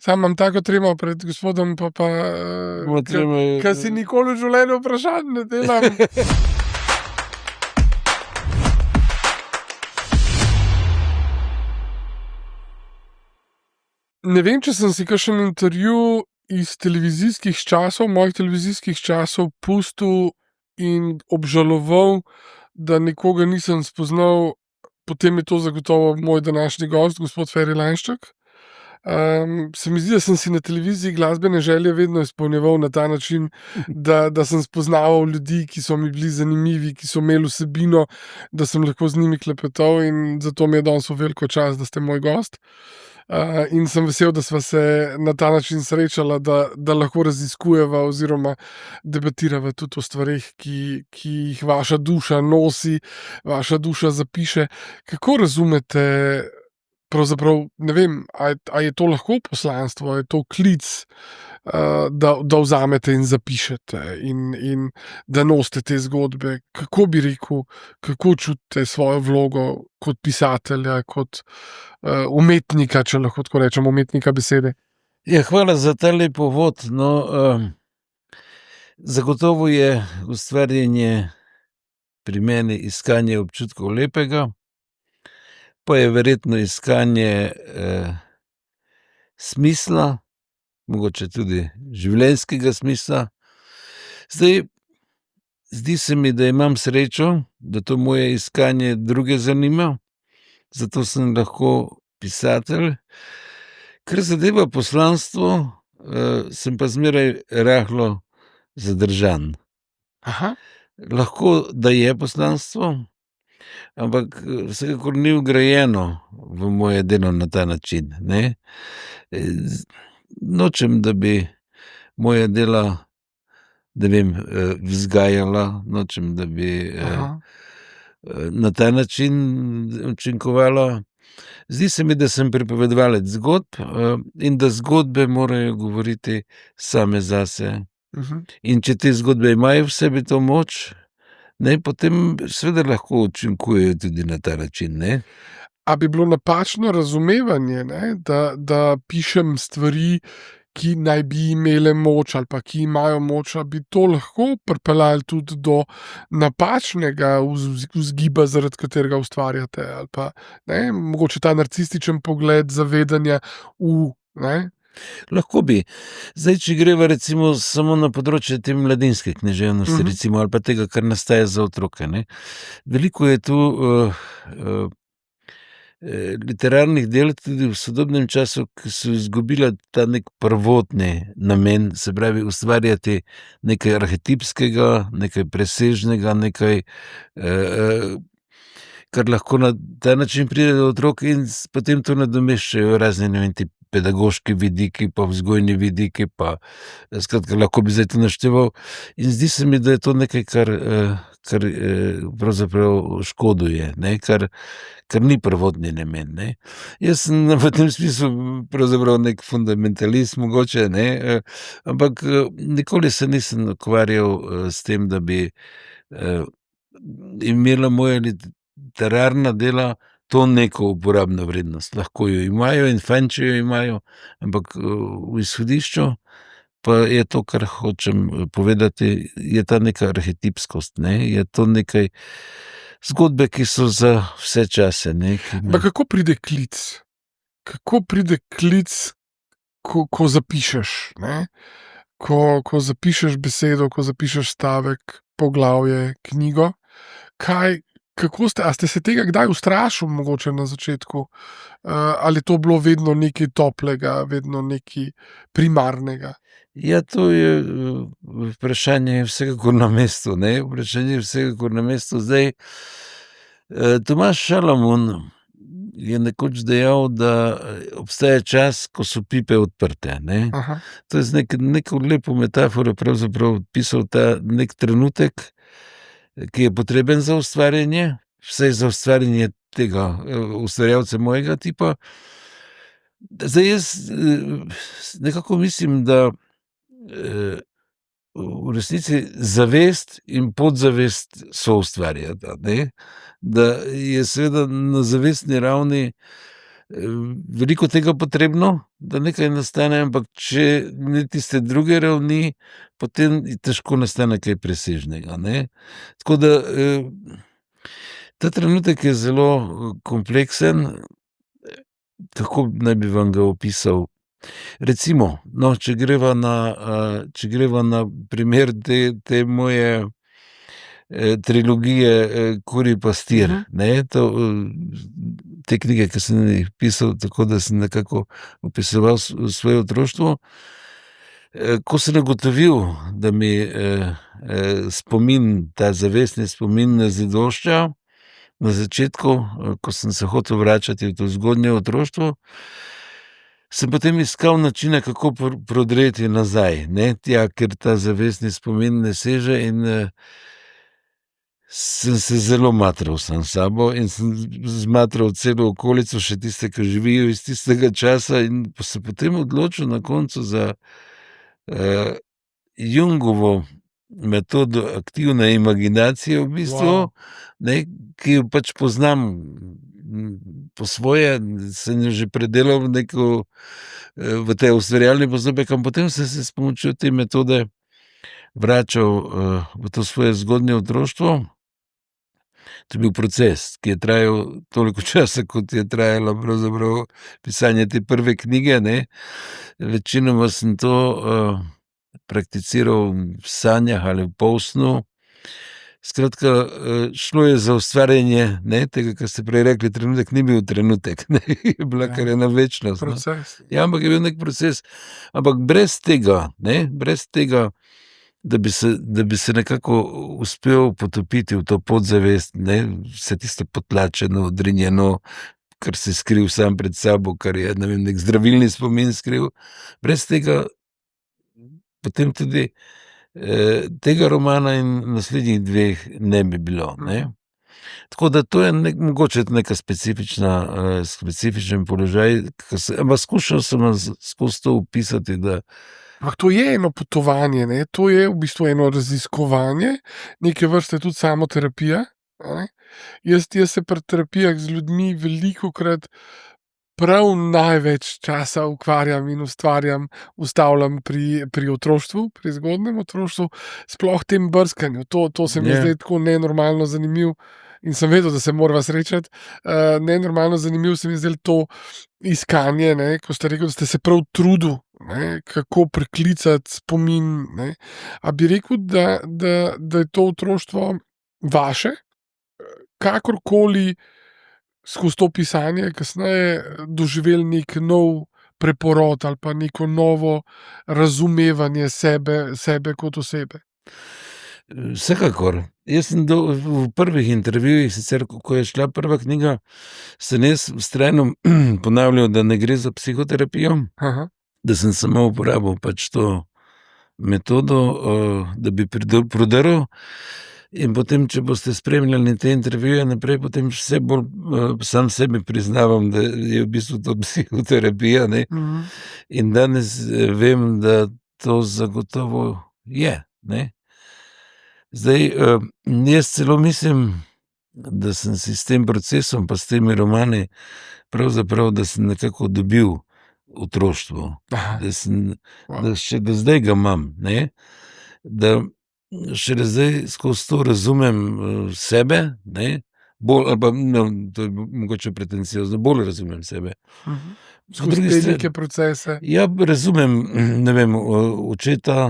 Sam imam tako tremo pred gospodom, ka si nikoli v življenju vprašanj ne delam. Ne vem, če sem si kakšen intervju iz mojih televizijskih časov pustil in obžaloval, da nekoga nisem spoznal, potem je to zagotovo moj današnji gost, gospod Feri Lainšček. Se mi zdi, da sem si na televiziji glasbene želje vedno izpolnjeval na ta način, da sem spoznaval ljudi, ki so mi bili zanimivi, ki so imeli vsebino, da sem lahko z njimi klepetal, in zato mi je danes v veliko čast, da ste moj gost. In sem vesel, da sva se na ta način srečala, da lahko raziskujeva oziroma debatirava tudi o stvareh, ki jih vaša duša nosi, vaša duša zapiše. Kako razumete, pravzaprav, ne vem, a je to lahko poslanstvo, a je to klic, da vzamete in zapišete in da nosite te zgodbe? Kako bi rekel, kako čutite svojo vlogo kot pisatelja, kot umetnika, če lahko tako rečem, umetnika besede? Ja, hvala za ta lep uvod. Zagotovo je ustvarjanje pri meni iskanje občutkov lepega, pa je verjetno iskanje smisla, mogoče tudi življenjskega smisla. Zdi se mi, da imam srečo, da to moje iskanje druge zanima, zato sem lahko pisatelj. Kar zadeva poslanstvo, sem pa zmeraj rahlo zadržan. Aha. Lahko, da je poslanstvo, ampak vsekakor ni vgrajeno v moje delo na ta način, ne. Nočem, da bi moja dela, ne vem, vzgajala, nočem, da bi na ta način učinkovala. Zdi se mi, da sem pripovedovalec zgodb, in da zgodbe morajo govoriti same zase. In če te zgodbe imajo v sebi to moč, ne, potem seveda lahko učinkujejo tudi na ta način, ne. A bi bilo napačno razumevanje, ne, da pišem stvari, ki naj bi imele moč ali pa ki imajo moč, a bi to lahko pripeljalo tudi do napačnega vzgiba, zaradi katerega ustvarjate, ali pa, ne, mogoče ta narcističen pogled zavedanja ne? Lahko bi. Zdaj, če greva recimo samo na področje te mladinske književnosti, recimo, ali pa tega, kar nastaja za otroke, ne. Veliko je tu literarnih del tudi v sodobnem času, ki so izgubila ta nek prvotni namen, se pravi ustvarjati nekaj arhetipskega, nekaj presežnega, nekaj, kar lahko na ta način pride do otrok, in potem to nadomeščajo razni, ne vem, ti pedagoški vidiki, pa vzgojni vidiki, pa skratka, lahko bi zdaj to našteval. In zdi se mi, da je to nekaj, kar pravzaprav škoduje, ne, kar ni prvotni namen, ne. Jaz sem v tem smislu pravzaprav nek fundamentalist mogoče, ne, ampak nikoli se nisem ukvarjal s tem, da bi imela moja literarna dela to neko uporabno vrednost. Lahko jo imajo in fajn, če jo imajo, ampak v izhodišču pa je to, kar hočem povedati, je ta neka arhetipskost, ne, je to nekaj zgodbe, ki so za vse čase, ne. Kako pride klic? Kako pride klic, ko zapišeš, ne? Ko zapišeš besedo, ko zapišeš stavek, poglavje, knjigo, a ste se tega kdaj ustrašil mogoče na začetku? Ali je to bilo vedno nekaj toplega, vedno nekaj primarnega? Ja, to je vprašanje vsekakor na mestu, ne, vprašanje vsekakor na mestu. Zdaj, Tomaž Šalamun je nekoč dejal, da obstaja čas, ko so pipe odprte, ne. Aha. To je z neko lepo metaforo pravzaprav opisal ta nek trenutek, ki je potreben za ustvarjanje, vsaj za ustvarjanje tega ustvarjalca mojega tipa. Zdaj, jaz nekako mislim, da v resnici zavest in podzavest soustvarjata, ne. Da je seveda na zavestni ravni veliko tega potrebno, da nekaj nastane, ampak če ni tiste druge ravni, potem težko nastane kaj presežnega, ne. Tako da, ta trenutek je zelo kompleksen. Kako naj bi vam ga opisal? Recimo, no, če greva na primer te moje, trilogije, Kurji pastir, ne, to, te knjige, ke sem jih pisal tako, da sem nekako opisoval svoje otroštvo. Ko sem ugotovil, da mi, spomin, ta zavestni spomin ne zadošča, na začetku, ko sem se hotel vračati v to zgodnje otroštvo, sem potem iskal načine, kako prodreti nazaj, ne, tja, kjer ta zavestni spomin ne seže, in, sem se zelo matral sam s sabo in sem zmatral celo okolico, še tiste, ki živijo iz tistega časa, in se potem odločil na koncu za, Jungovo metodo aktivne imaginacije v bistvu, ne, ki jo pač poznam, po svoje, sem jo že predelal v neko, v te ustvarjalni postopek, ampak potem sem se s pomočjo te metode vračal, v to svoje zgodnje otroštvo. To je bil proces, ki je trajal toliko časa, kot je trajalo pravzaprav pisanje te prve knjige, ne. Večinoma sem to, prakticiral v sanjah ali v polsnu. Skratka, šlo je za ustvarjanje, ne, tega, kar ste prej rekli, trenutek ni bil trenutek, ne, je bila kar ena večnost, no. Proces. Ja, ampak je bil neki proces. Ampak brez tega, ne, brez tega, da bi se nekako uspel potopiti v to podzavest, ne, vse tisto potlačeno, odrinjeno, kar si skril sam pred sabo, kar je, ne vem, neki zdravilni spomin skril. Brez tega potem tudi, tega romana in naslednjih dveh ne bi bilo, ne. Tako da to je mogoče neka specifična, specifičen položaj, ampak skušal sem skozi to opisati, da. Ampak to je eno potovanje, ne, to je v bistvu eno raziskovanje, neke vrste tudi samoterapija, a ne. Jaz se pri terapijah z ljudmi velikokrat prav največ časa ukvarjam in ustavljam pri otroštvu, pri zgodnjem otroštvu, sploh tem brskanju. To se mi zdaj tako nenormalno zanimivo in sem vedel, da se morava srečati. Nenormalno zanimivo se mi je zdelo to iskanje, ne, ko ste rekel, da ste se prav trudil, ne, kako priklicati spomin, ne. A bi rekel, da je to otroštvo vaše? Kakorkoli skozi to pisanje kasneje doživeli neki nov preporod ali pa neko novo razumevanje sebe kot osebe? Vsekakor. Jaz sem v prvih intervjujih, sicer ko je šla prva knjiga, sem jaz vztrajno ponavljal, da ne gre za psihoterapijo, da sem samo uporabil pač to metodo, da bi prodrl. In potem, če boste spremljali te intervjuje naprej, potem vse bolj, sam sebi priznavam, da je v bistvu to psihoterapija, ne. In danes, vem, da to zagotovo je, ne. Zdaj, jaz celo mislim, da sem si s tem procesom pa s temi romani pravzaprav, da sem nekako dobil otroštvo. Da sem, da še do zdaj ga imam, ne. Da šele zdaj skozi to razumem, sebe, ne, bolj ali pa, no, to je mogoče pretenciozno, bolj razumem sebe. Skozi te neke procese. Ja, razumem, ne vem, očeta,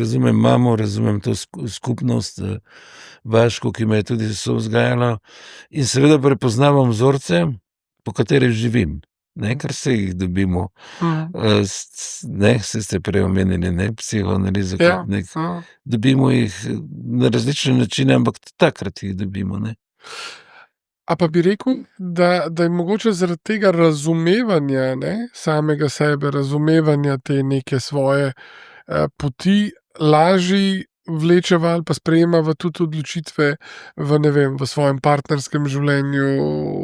razumem mamo, razumem to skupnost, vaško, ki me je tudi sovzgajala, in seveda prepoznavam vzorce, po katerih živim, ne, ker se jih dobimo. Ne, saj ste prej omenili, ne, psihoanalizo kot neki. Dobimo jih na različne načine, ampak takrat jih dobimo, ne. A pa bi rekel, da je mogoče zaradi tega razumevanja, ne, samega sebe, razumevanja te neke svoje, poti, lažje vlečeva ali pa sprejemava tudi odločitve v, ne vem, v svojem partnerskem življenju,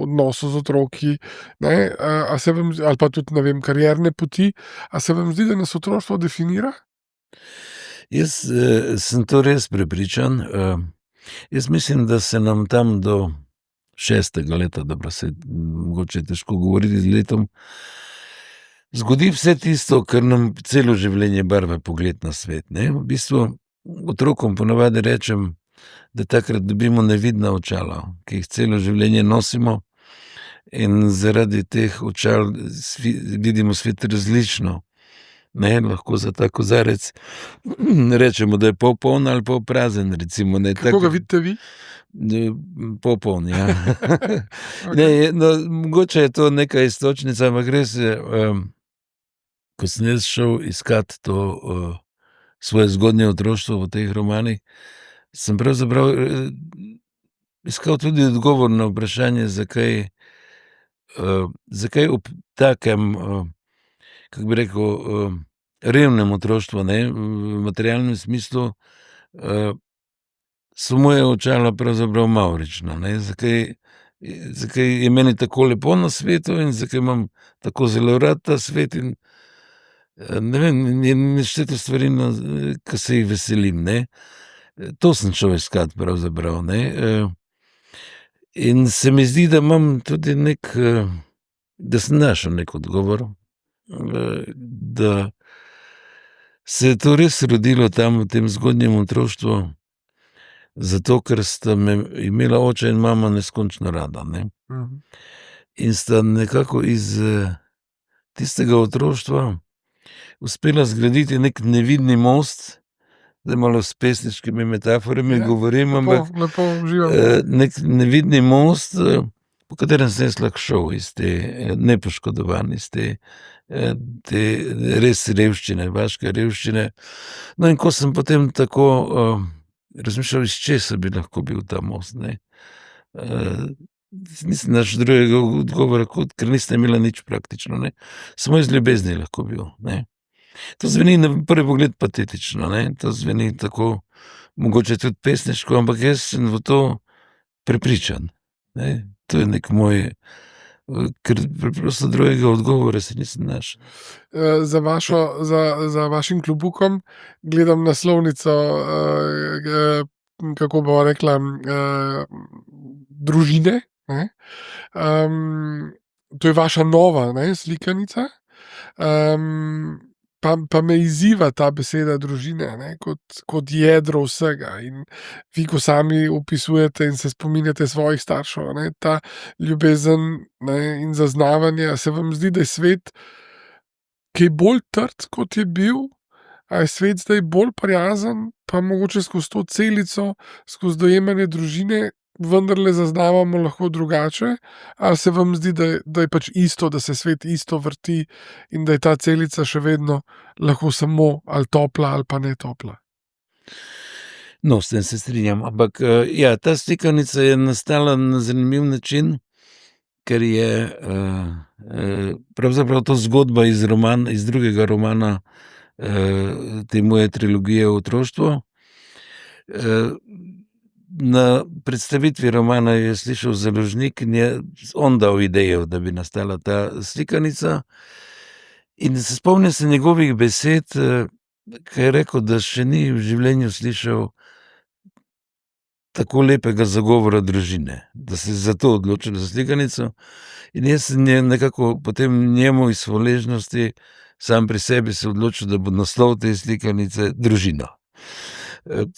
odnosu z otroki, ne, a se vam ali pa tudi, ne vem, karierne poti. A se vam zdi, da nas otroštvo definira? Jaz, sem to res prepričan. Jaz mislim, da se nam tam do šestega leta, dobro, saj mogoče je težko govoriti z letom, zgodi vse tisto, kar nam celo življenje barva pogled na svet, ne. V bistvu otrokom ponavadi rečem, da takrat dobimo nevidna očala, ki jih celo življenje nosimo, in zaradi teh očal vidimo svet različno, ne. Lahko za ta kozarec rečemo, da je pol poln ali pol prazen, recimo, ne. Kako ga vidite vi? Popoln, ja. Ne, no, mogoče je to neka iztočnica, ampak res je, ko sem jaz šel iskat to, svoje zgodnje otroštvo v teh romanih, sem pravzaprav, iskal tudi odgovor na vprašanje, zakaj ob takem, kako bi rekel, revnem otroštvu, ne, v materialnem smislu, so moja očala pravzaprav mavrična, ne, zakaj je meni tako lepo na svetu in zakaj imam tako zelo rad ta svet in, ne vem, nešteto stvari, no, ke se jih veselim, ne. To sem šel iskat pravzaprav, ne, in se mi zdi, da imam tudi da sem našel neki odgovor, da se je to res rodilo tam v tem zgodnjem otroštvu, zato ker sta me imela oče in mama neskončno rada, ne. In sta nekako iz, tistega otroštva uspela zgraditi neki nevidni most, zdaj malo s pesniškimi metaforami govorim, ampak lepo, uživam. neki nevidni most, po katerem sem jaz lahko šel iz te, nepoškodovan, iz te, te res revščine, vaške revščine. No, in ko sem potem tako, razmišljal, iz česa bi lahko bil ta most, ne, nisem našel drugega odgovora, kot ker nista imela nič praktično, ne, samo iz ljubezni je lahko bil, ne. To zveni na prvi pogled patetično, ne, to zveni tako mogoče tudi pesniško, ampak jaz sem v to prepričan, ne. To je neki moj, ker preprosto drugega odgovora si nisem našel. Za vašim klobukom gledam naslovnico, kako bova rekla, Družine, ne. To je vaša nova, ne, slikanica. Pa me izziva ta beseda družine, ne, kot jedro vsega, in vi, ko sami opisujete in se spominjate svojih staršev, ne, ta ljubezen, ne, in zaznavanje, a se vam zdi, da je svet kaj bolj trd, kot je bil? A je svet zdaj bolj prijazen, pa mogoče skozi to celico, skozi dojemanje družine vendarle zaznavamo lahko drugače? Ali se vam zdi, da je pač isto, da se svet isto vrti in da je ta celica še vedno lahko samo ali topla ali pa ne topla? No, s tem se strinjam, ampak, ja, ta slikanica je nastala na zanimiv način, ker je, pravzaprav to zgodba iz iz drugega romana, te moje trilogije o otroštvu. Na predstavitvi romana je slišal založnik in je on dal idejo, da bi nastala ta slikanica, in se spomnim se njegovih besed, ko je rekel, da še ni v življenju slišal tako lepega zagovora družine, da se je zato odločil za slikanico, in jaz sem nekako potem njemu iz hvaležnosti sam pri sebi se odločil, da bo naslov te slikanice Družina.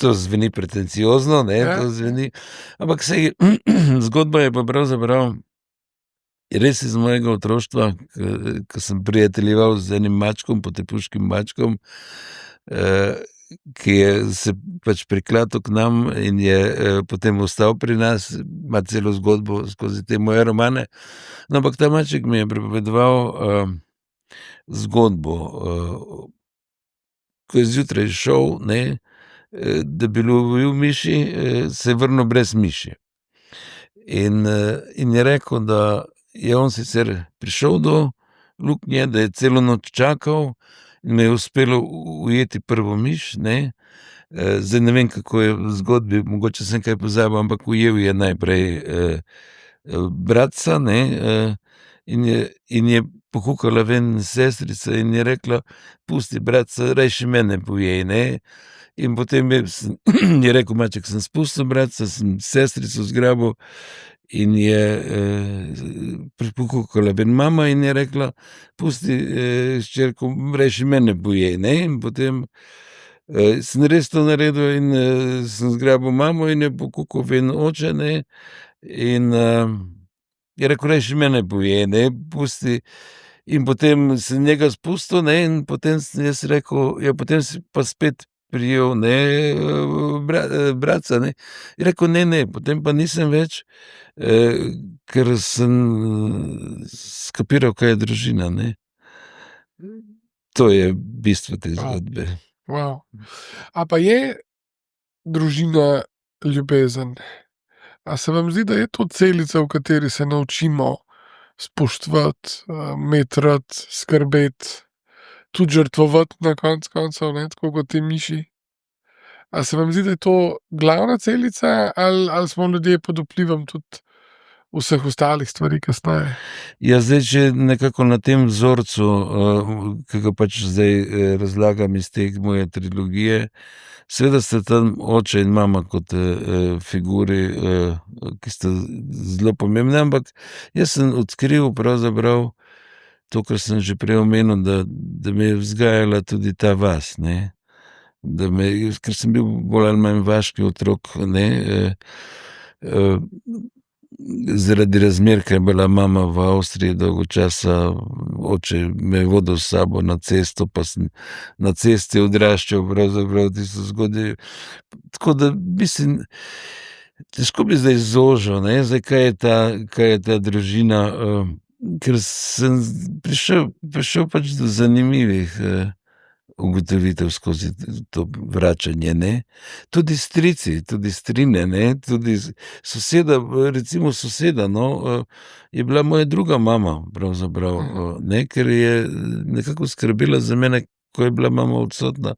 To zveni pretenciozno, ne, to zveni, ampak saj zgodba je pa pravzaprav res iz mojega otroštva, ko sem prijateljeval z enim mačkom, potepuškim mačkom, ki je se pač priklatil k nam in je, potem ostal pri nas, ima celo zgodbo skozi te moje romane. No, ampak ta maček mi je pripovedoval, zgodbo, ko je zjutraj šel, ne, da bi lovil miši, se je vrnil brez miši. In je rekel, da je on sicer prišel do luknje, da je celo noč čakal in mu je uspelo ujeti prvo miš, ne. Zdaj ne vem, kako je v zgodbi, mogoče sem kaj pozabil, ampak ujel je najprej, bratca, ne, in je pokukala ven sestrica in je rekla: "Pusti, bratca, rajši mene pojej, ne." In potem je rekel maček: "Sem spustil bratca, sem sestrico zgrabil in je pripokukala ven mama in je rekla: "Pusti, hčerko, rajši mene poje," ne, in potem sem res to naredil in sem zgrabil mamo in je pokukal ven oče, ne, in je rekel: "Rajši mene poje, ne, pusti." In potem sem njega spustil, ne, in potem sem jaz rekel: "Ja, potem si pa spet prijel, ne, bratca, ne." Je rekel: "Ne, ne." Potem pa nisem več, ker sem skapiral, kaj je družina, ne. To je bistvo te zgodbe. Wow. A pa je družina ljubezen? A se vam zdi, da je to celica, v kateri se naučimo spoštovati, imeti rad, skrbeti, tudi žrtvovati na koncu koncev, ne, tako kot ti miši? A se vam zdi, da je to glavna celica ali smo ljudje pod vplivom tudi vseh ostalih stvari kasneje? Ja, zdaj, če nekako na tem vzorcu, ki ga pač zdaj razlagam iz te moje trilogije, seveda sta tam oče in mama kot figuri, ki sta zelo pomembni, ampak jaz sem odkril pravzaprav to, kar sem že prej omenil, da me je vzgajala tudi ta vas, ne. Ker sem bil bolj ali manj vaški otrok, ne, zaradi razmer, ker je bila mama v Avstriji dolgo časa, oče me je vodil s sabo na cesto, pa sem na cesti odraščal pravzaprav tisto zgodaj. Tako da mislim, težko bi zdaj zožil, ne, zdaj, kaj je ta družina, ker sem prišel pač do zanimivih ugotovitev skozi to vračanje, ne. Tudi strici, tudi strine, ne, tudi soseda, recimo soseda, no, je bila moja druga mama pravzaprav, ne, ker je nekako skrbela za mene, ko je bila mama odsotna.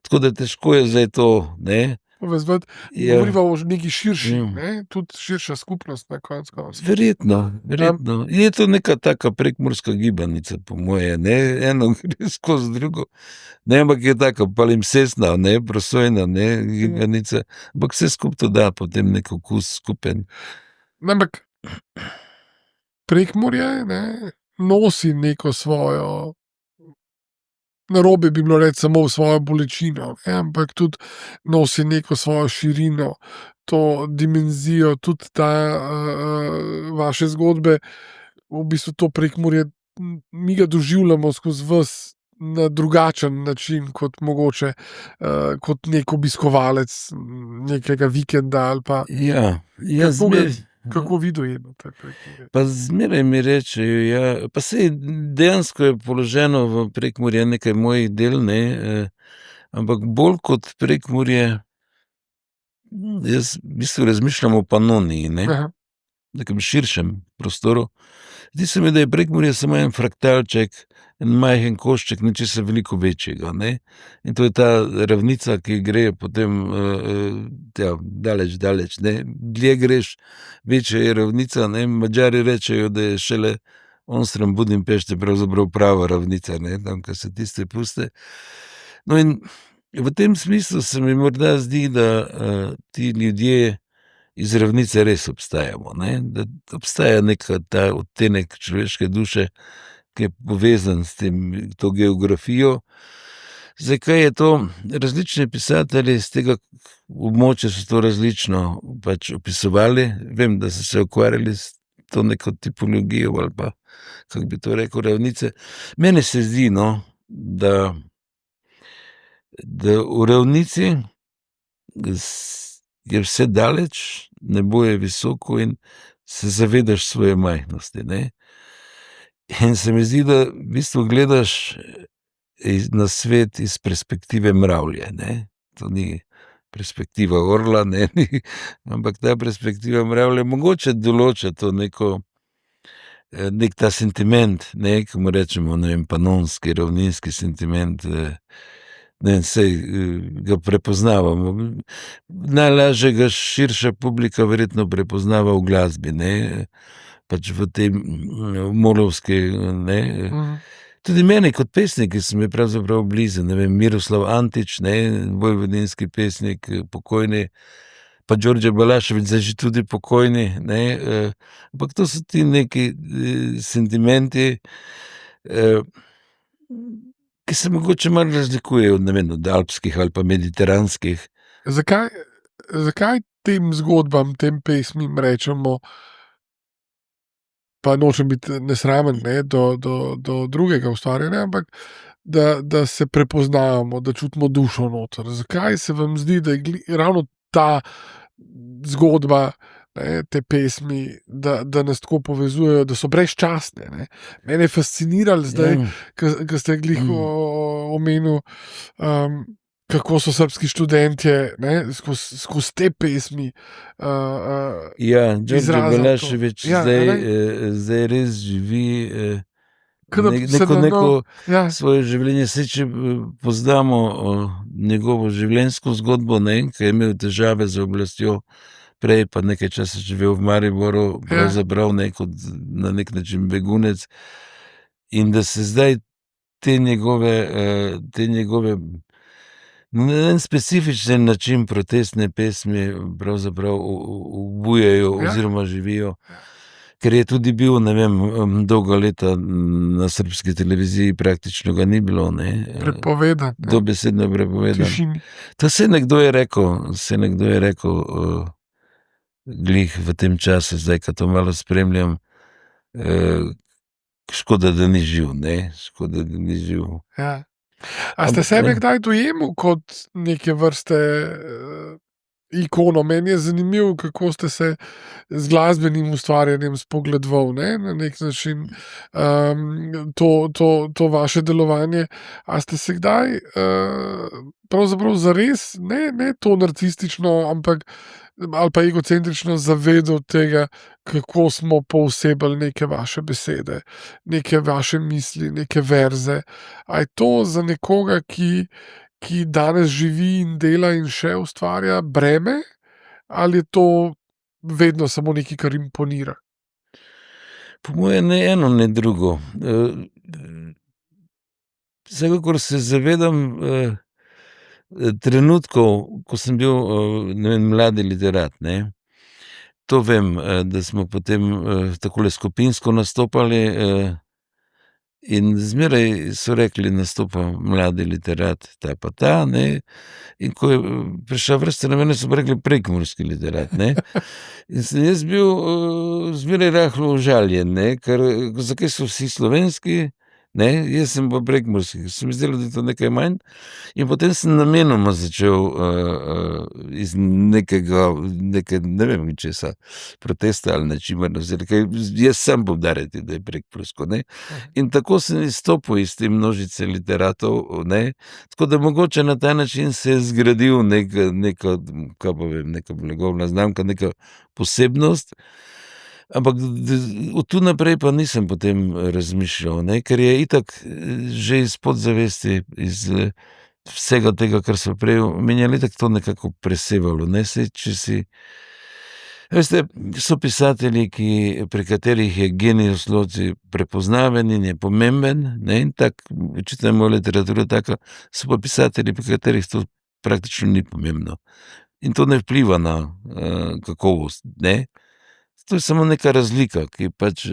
Tako da težko je zdaj to, ne. Povezovati, Ja. govoriva o nekaj širši, Ja. ne, tudi širša skupnost na koncu koncev. Verjetno. Je to neka taka prekmurska gibanica po moje, ne, eno gre skozi drugo. Ne, ampak je taka palimpsestna, ne, prosojna, ne, gibanica, ampak vse skupaj to da potem neki okus skupen. Ampak Prekmurje, ne, nosi neko svojo, narobe bi bilo reči samo svojo bolečino, ne, ampak tudi nosi neko svojo širino, to dimenzijo, tudi ta vaše zgodbe, v bistvu to Prekmurje, mi ga doživljamo skozi vas na drugačen način kot mogoče kot neki obiskovalec nekega vikenda ali pa Ja, kako ga, kako vi dojemate Prekmurje? Pa zmeraj mi rečejo, ja, pa saj dejansko je položeno v Prekmurje nekaj mojih del, ne, ampak bolj kot Prekmurje, jaz v bistvu razmišljam o Panoniji, ne, Aha. nekem širšem prostoru. Zdi se mi, da je Prekmurje samo en fraktalček, en majhen košček nečesa veliko večjega, ne. In to je ta ravnica, ki gre potem tja daleč, daleč, ne. Dlje greš, večja je ravnica, ne, Madžari rečejo, da je šele onstran Budimpešte pravzaprav prava ravnica, ne, tam, ke so tiste puste. No, in v tem smislu se mi morda zdi, da ti ljudje iz ravnice res obstajamo, ne, da obstaja neki ta odtenek človeške duše, ki je povezan s tem, to geografijo. Zdaj, kaj je to, različni pisatelji s tega območja so to različno pač opisovali. Vem, da so se ukvarjali s to neko tipologijo ali pa, kako bi to rekel, ravnice. Meni se zdi, no, da v ravnici je vse daleč, nebo je visoko in se zavedaš svoje majhnosti, ne. In se mi zdi, da v bistvu gledaš na svet iz perspektive mravlje, ne. To ni perspektiva orla, ne, ampak ta perspektiva mravlje mogoče določa to neko, neki ta sentiment, ne, ki mu rečemo, ne vem, panonski, ravninski sentiment, ne, saj ga prepoznavamo. Najlažje ga širša publika verjetno prepoznava v glasbi, ne, pač v tej molovski, ne. Tudi meni kot pesnik, ki so mi pravzaprav blizu, ne vem, Miroslav Antič, ne, vojvodinski pesnik, pokojni, pa Đorđe Balašević, zdaj že tudi pokojni, ne, ampak to so ti neki, sentimenti, ki se mogoče malo razlikujejo, ne vem, od alpskih ali pa mediteranskih. Zakaj tem zgodbam, tem pesmim rečemo, pa nočem biti nesramen, ne, do drugega ustvarjanja, ampak da se prepoznavamo, da čutimo dušo noter? Zakaj se vam zdi, da je ravno ta zgodba, ne, te pesmi, da nas tako povezujejo, da so brezčasne, ne? Mene je fasciniralo zdaj, ko ste glih omenil, kako so srbski študentje, ne, skozi te pesmi, Ja, Đorđe izrazili to. Balašević Ja, zdaj res živi, Ke da se neko ja, svoje življenje. Saj če, poznamo, njegovo življenjsko zgodbo, ne, ke je imel težave z oblastjo, prej pa nekaj časa živel v Mariboru, pravzaprav ne kot na neki način begunec, in da se zdaj te njegove na en specifičen način protestne pesmi pravzaprav obujajo oziroma živijo. Ker je tudi bil, ne vem, dolga leta na srbski televiziji, praktično ga ni bilo, ne. prepovedan, ne, Dobesedno prepovedan. tišini. To saj nekdo je rekel, glih v tem času, zdaj, ko to malo spremljam, škoda, da ni živ, ne, škoda, da ni živ. Ja. A ste sebe kdaj dojemal kot neke vrste, ikono? Meni je zanimivo, kako ste se z glasbenim ustvarjanjem spogledoval, ne, na neki način, to vaše delovanje. A ste se kdaj, pravzaprav zares, ne to narcistično, ampak ali pa egocentrično zavedal tega, kako smo poosebili neke vaše besede, neke vaše misli, neke verze? A je to za nekoga, ki danes živi in dela in še ustvarja, breme? Ali je to vedno samo nekaj, kar imponira? Po moje ne eno ne drugo. Vsekakor se zavedam, trenutkov, ko sem bil, ne vem, mladi literat, ne. To vem, da smo potem, takole skupinsko nastopali, in zmeraj so rekli: "Nastopa mladi literat ta pa ta", ne, in ko je, prišla vrsta na mene, so pa rekli: "Prekmurski literat", ne. In sem jaz bil, zmeraj rahlo užaljen, ne, ker zakaj so vsi slovenski, ne, jaz sem pa prekmurski, se mi je zdelo, da je to nekaj manj. In potem sem namenoma začel, iz neke, ne vem česa, protesta ali nečimrna, ker jaz sam poudarjati, da je prekmursko, ne. In tako sem izstopil iz te množice literatov, ne, tako da mogoče na ta način se je zgradil neka, kaj pa vem, neka blagovna znamka, neka posebnost, ampak od tu naprej pa nisem potem razmišljal, ne, ker je itak, že iz podzavesti, iz, vsega tega, kar sva prej omenjali, itak to nekako presevalo, ne, saj če si, veste, so pisatelji, pri katerih je genius loci prepoznaven in je pomemben, ne, in očitno je moja literatura taka, so pa pisatelji, pri katerih to praktično ni pomembno. In to ne vpliva na, kakovost, ne. To je samo neka razlika, ki pač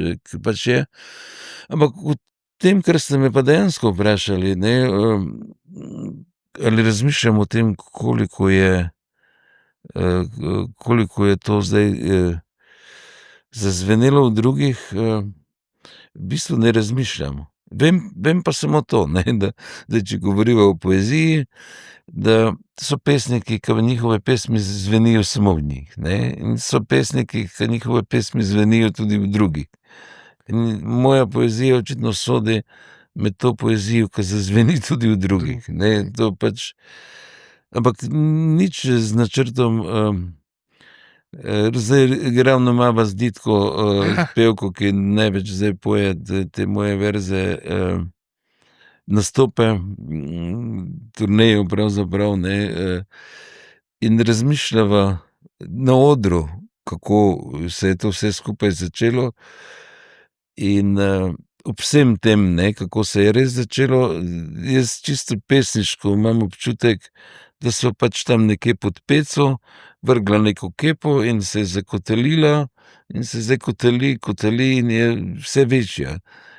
je. Ampak v tem, kar ste me pa dejansko vprašali, ne, ali razmišljam o tem, koliko je to zdaj, zazvenelo v drugih, v bistvu ne razmišljam. Vem pa samo to, ne, da če govoriva o poeziji, da so pesniki, ke njihove pesmi zvenijo samo v njih, ne, in so pesniki, ke njihove pesmi zvenijo tudi v drugih. In moja poezija očitno sodi med to poezijo, ke zazveni tudi v drugih, ne, to pač, ampak nič z načrtom, zdaj ravno imava z Ditko, pevko, ki največ zdaj poje te moje verze, nastope, turnejo pravzaprav, ne, in razmišljava na odru, kako se je to vse skupaj začelo, in, ob vsem tem, ne, kako se je res začelo, jaz čisto pesniško imam občutek, da sva pač tam nekje pod peco vrgla neko kepo in se je zakotalila in se zdaj kotali in je vse večja.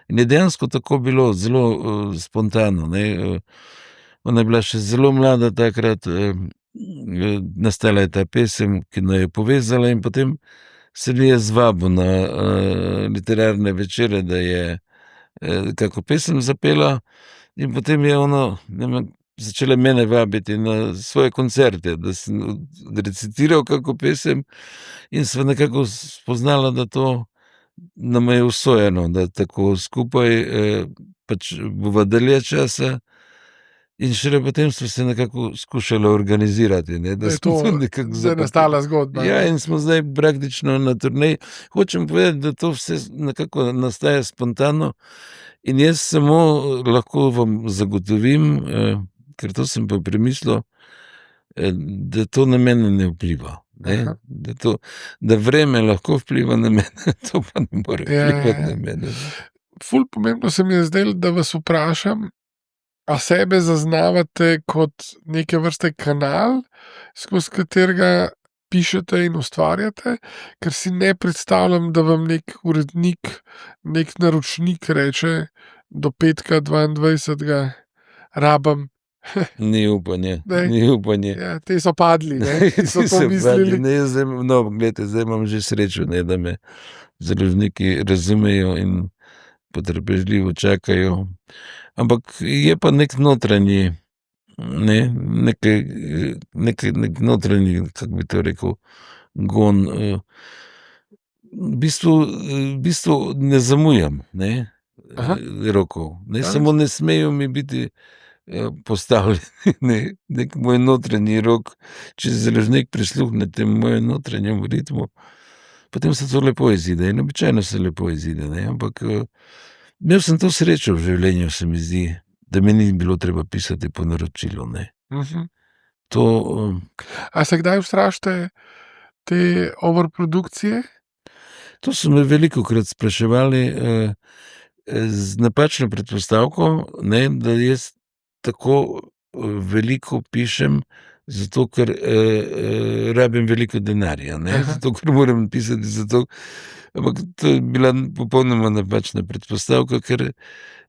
In je dejansko tako bilo, zelo spontano, ne. Ona je bila še zelo mlada takrat, nastala je ta pesem, ki naju je povezala, in potem se mi je zvabil na literarne večere, da je kako pesem zapela, in potem je ona, ne vem, začela mene vabiti na svoje koncerte, da sem recitiral kako pesem, in sva nekako spoznala, da to nama je usojeno, da tako skupaj pač bova dalje časa, in šele potem sva se nekako skušala organizirati, ne, Da je smo to nekako zdaj nastala zgodba. Ja, in smo zdaj praktično na turneji. Hočem povedati, da to vse nekako nastaja spontano in jaz samo lahko vam zagotovim, ker to sem pa premislil, da to na mene ne vpliva, ne. Aha. Da vreme lahko vpliva na mene, to pa ne more vplivati na mene. Ful pomembno se mi je zdelo, da vas vprašam, a sebe zaznavate kot neke vrste kanal, skozi katerega pišete in ustvarjate? Ker si ne predstavljam, da vam neki urednik, neki naročnik reče do petka 22. rabim. Ni upanja, Ne. ni upanja. Ja, te so padli, ne, ki so to mislili. Ne, zdaj, no, glejte, zdaj imam že srečo, ne, da me založniki razumejo in potrpežljivo čakajo. Ampak je pa neki notranji, ne, neki notranji, kako bi to rekel, gon. V bistvu ne zamujam, ne, Aha. rokov. Ne, Ja. samo ne smejo mi biti postavljeni, ne, neki moj notranji rok. Če založnik prisluhne temu mojemu notranjemu ritmu, potem se to lepo izide in običajno se lepo izide, ne, ampak imel sem to srečo v življenju, se mi zdi, da mi ni bilo treba pisati po naročilu, ne. To, A se kdaj ustrašite te overprodukcije? to so me velikokrat spraševali, z napačno predpostavko, ne, da jaz tako veliko pišem, zato ker rabim veliko denarja, ne, Aha. zato ker moram pisati zato, ampak to je bila popolnoma napačna predpostavka, ker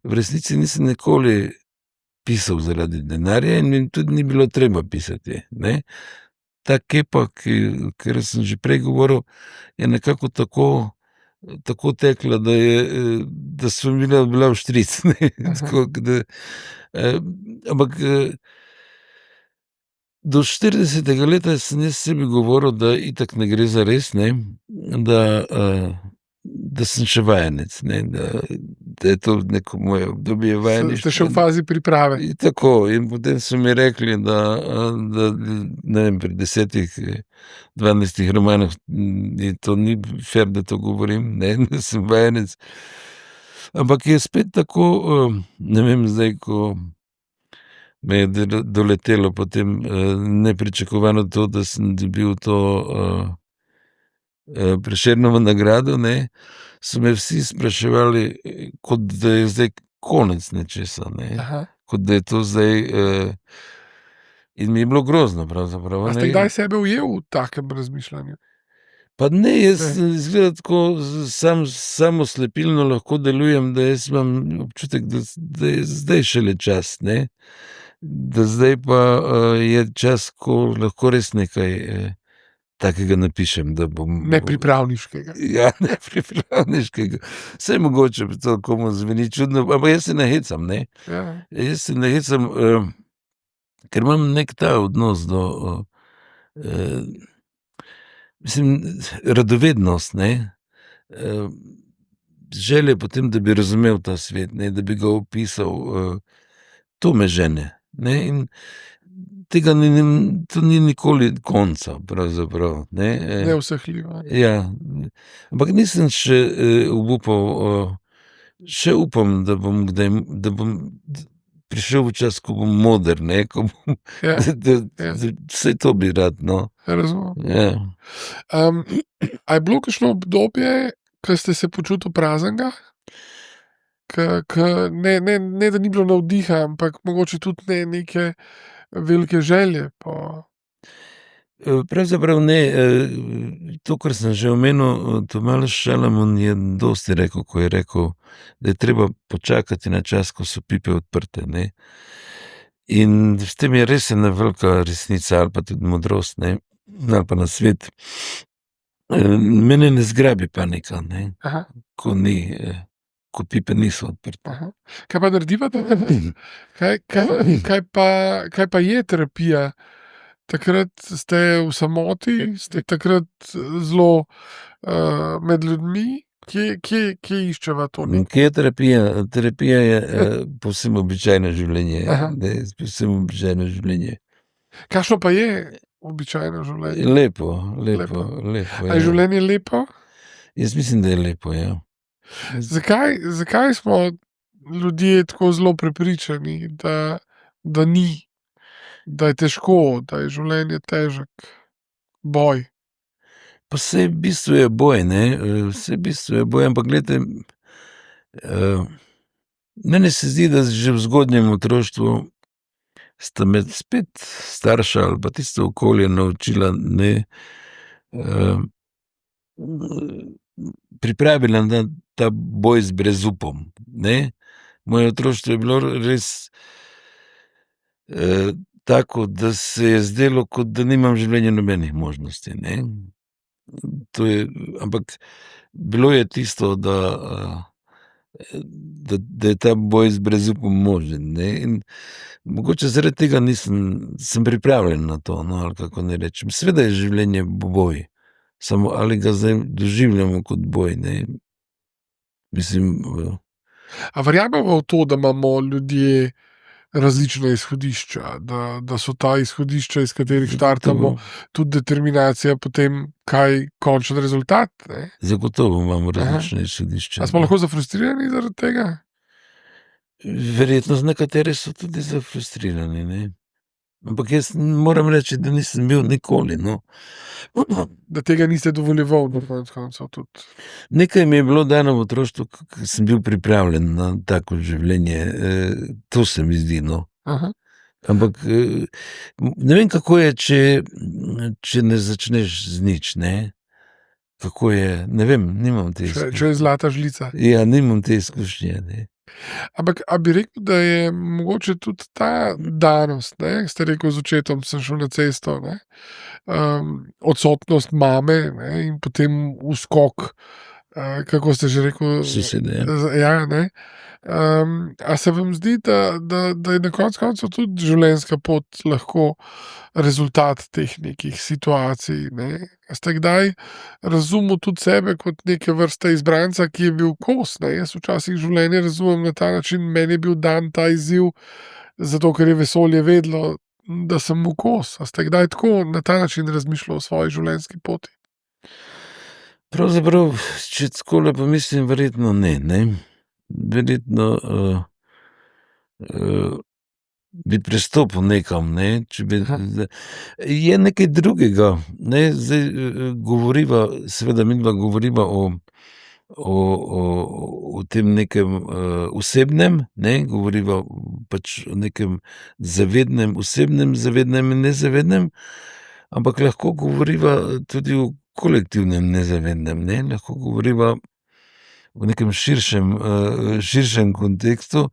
v resnici nisem nikoli pisal zaradi denarja in mi tudi ni bilo treba pisati, ne. Ta kepa, ker sem že prej govoril, je nekako tako tekla, da sva bila vštric, ne, tako da, ampak do 40. leta sem jaz sebi govoril, da itak ne gre zares, ne, da sem še vajenec, ne, da je to neko moje obdobje Ste vajeništva. še v fazi priprave. Tako, in potem so mi rekli, da ne vem, pri 10, 12 romanih to ni fer, da to govorim, ne, da sem vajenec. Ampak je spet tako, ne vem, zdaj, ko me je doletelo potem nepričakovano to, da sem dobil to Prešernovo nagrado, ne, so me vsi spraševali, kot da je zdaj konec nečesa, ne. Aha. Kot da je to zdaj in mi je bilo grozno pravzaprav, A ne. ste kdaj sebe ujel v takem razmišljanju? Pa ne, jaz Ne. izgleda tako samoslepilno lahko delujem, da jaz imam občutek, da je zdaj šele čas, ne. Da zdaj pa je čas, ko lahko res nekaj takega napišem, da bom Nepripravniškega. Ja, nepripravniškega. Saj mogoče to komu zveni čudno, ampak jaz se ne hecam, ne. Ja. Jaz se ne hecam, ker imam neki ta odnos do mislim, radovednost, ne. Želja po tem, da bi razumel ta svet, ne, da bi ga opisal, to me žene, ne, in tega to ni nikoli konca pravzaprav, ne. Neusahljivo. Ja, ampak nisem še obupal, še upam, da bom kdaj, da bom prišel v čas, ko bom moder, ne, ko bom, Ja, da vsaj to bi rad, no. razumem. Ja. A je bilo kakšno obdobje, ko ste se počutil praznega? ne da ni bilo navdiha, ampak mogoče tudi ne neke velike želje po. Pravzaprav ne, to, kar sem že omenil, Tomaž Šalamun je dosti rekel, ko je rekel, da je treba počakati na čas, ko so pipe odprte, ne. In s tem je res ena velika resnica ali pa tudi modrost, ne, ali pa nasvet. Mene ne zgrabi panika, ne, Aha, ko ni, ko pipe niso odprte. aha. Kaj pa narediva takrat? Kaj pa je terapija? Takrat ste v samoti, ste takrat zelo, med ljudmi? Kje iščeva to Kje je terapija? Terapija je, povsem običajno življenje, Aha. ne, povsem običajno življenje. Kakšno pa je običajno življenje? Lepo, Lepo. lepo, A je ja. življenje lepo? Jaz mislim, da je lepo, ja. Zakaj smo ljudje tako zelo prepričani, da ni, da je težko, da je življenje težek boj? Pa saj v bistvu je boj, ne, saj v bistvu je boj, ampak glejte, meni se zdi, da že v zgodnjem otroštvu sta me spet starša ali pa tisto okolje naučila, ne, pripravila na ta boj z brezupom, ne. Moje otroštvo je bilo res, tako, da se je zdelo, kot da nimam v življenju nobenih možnosti, ne. To je, ampak bilo je tisto, da je ta boj z brezupom možen, ne, in mogoče zaradi tega sem pripravljen na to, no, ali kako naj rečem. Seveda je življenje boj, samo ali ga zdaj doživljamo kot boj, ne. Mislim, A verjamemo v to, da imamo ljudje različna izhodišča, da so ta izhodišča, iz katerih štartamo, tudi determinacija potem, kaj končen rezultat, ne? Zagotovo imamo Aha. različne izhodišča. A smo lahko zafrustrirani zaradi tega? Verjetno nekateri so tudi zafrustrirani, ne. Ampak jaz moram reči, da nisem bil nikoli, no. Da tega niste dovoljeval na konec koncev tudi. Nekaj mi je bilo dano v otroštvu, ko sem bil pripravljen na tako življenje, to se mi zdi, no. Aha. Ampak, ne vem, kako je, če ne začneš z nič, ne. Kako je, ne vem, nimam te Če je zlata žlica. Ja, nimam te izkušnje, ne. Ampak a bi rekel, da je mogoče tudi ta danost, ne, ste rekel, z očetom sem šel na cesto, ne, odsotnost mame, ne, in potem vskok, kako ste že rekel? Sosede, ja. Ja, ne. A se vam zdi, da je na koncu koncev tudi življenjska pot lahko rezultat teh nekih situacij, ne? A ste kdaj razumel tudi sebe kot neke vrste izbranca, ki je bil kos, ne? Jaz včasih življenje razumem na ta način, meni je bil dan ta izziv, zato ker je vesolje vedelo, da sem mu kos. A ste kdaj tako na ta način razmišljal o svoji življenjski poti? Pravzaprav, če takole pomislim, verjetno ne, ne. Verjetno, bi prestopil nekam, ne, če bi je nekaj drugega, ne, zdaj, govoriva, seveda midva govoriva o tem nekem, osebnem, ne, govoriva pač o nekem zavednem, osebnem, zavednem in nezavednem, ampak lahko govoriva tudi o kolektivnem nezavednem, ne, lahko govoriva v nekem širšem kontekstu.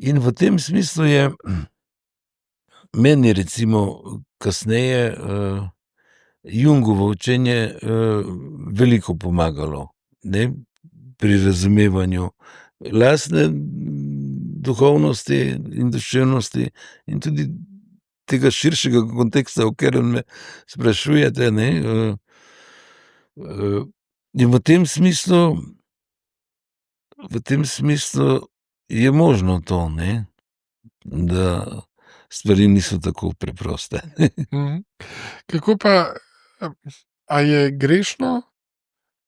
In v tem smislu je meni recimo kasneje, Jungovo učenje, veliko pomagalo, ne, pri razumevanju lastne duhovnosti in duševnosti in tudi tega širšega konteksta, o katerem me sprašujete, ne, in v tem smislu je možno to, ne, da stvari niso tako preproste. Kako pa, a je grešno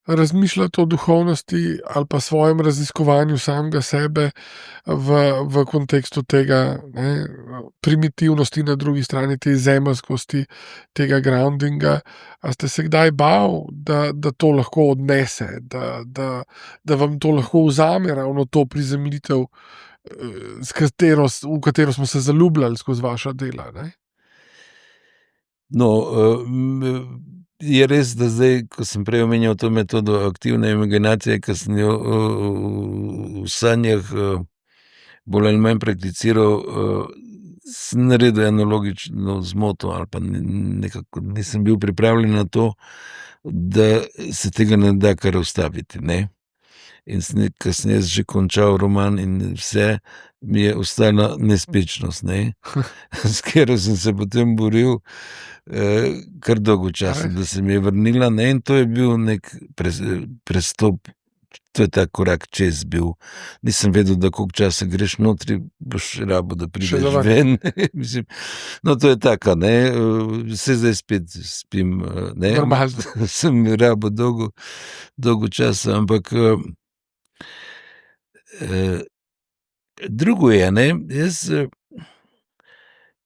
razmišljati o duhovnosti ali pa svojem raziskovanju samega sebe v kontekstu tega, ne, primitivnosti, na drugi strani te zemeljskosti, tega groundinga. A ste se kdaj bal, da to lahko odnese, da vam to lahko vzame ravno to prizemljitev, v katero smo se zaljubljali skozi vaša dela, ne? No, je res, da zdaj, ko sem prej omenjal to metodo aktivne imaginacije, ke sem jo, v sanjah, bolj ali manj prakticiral, sem naredil eno logično zmoto ali pa nekako nisem bil pripravljen na to, da se tega ne da kar ustaviti, ne. In ke sem jaz že končal roman in vse, mi je ostala nespečnost, ne, s katero sem se potem boril, kar dolgo časa, da se mi je vrnila, ne, in to je bil neki prestop, to je ta korak čez bil. Nisem vedel, da koliko časa greš notri, boš rabil, da prideš ven, mislim. No, to je tako, ne, saj zdaj spet spim, ne. Normalno. Sem rabil dolgo časa, ampak, drugo je, ne, jaz,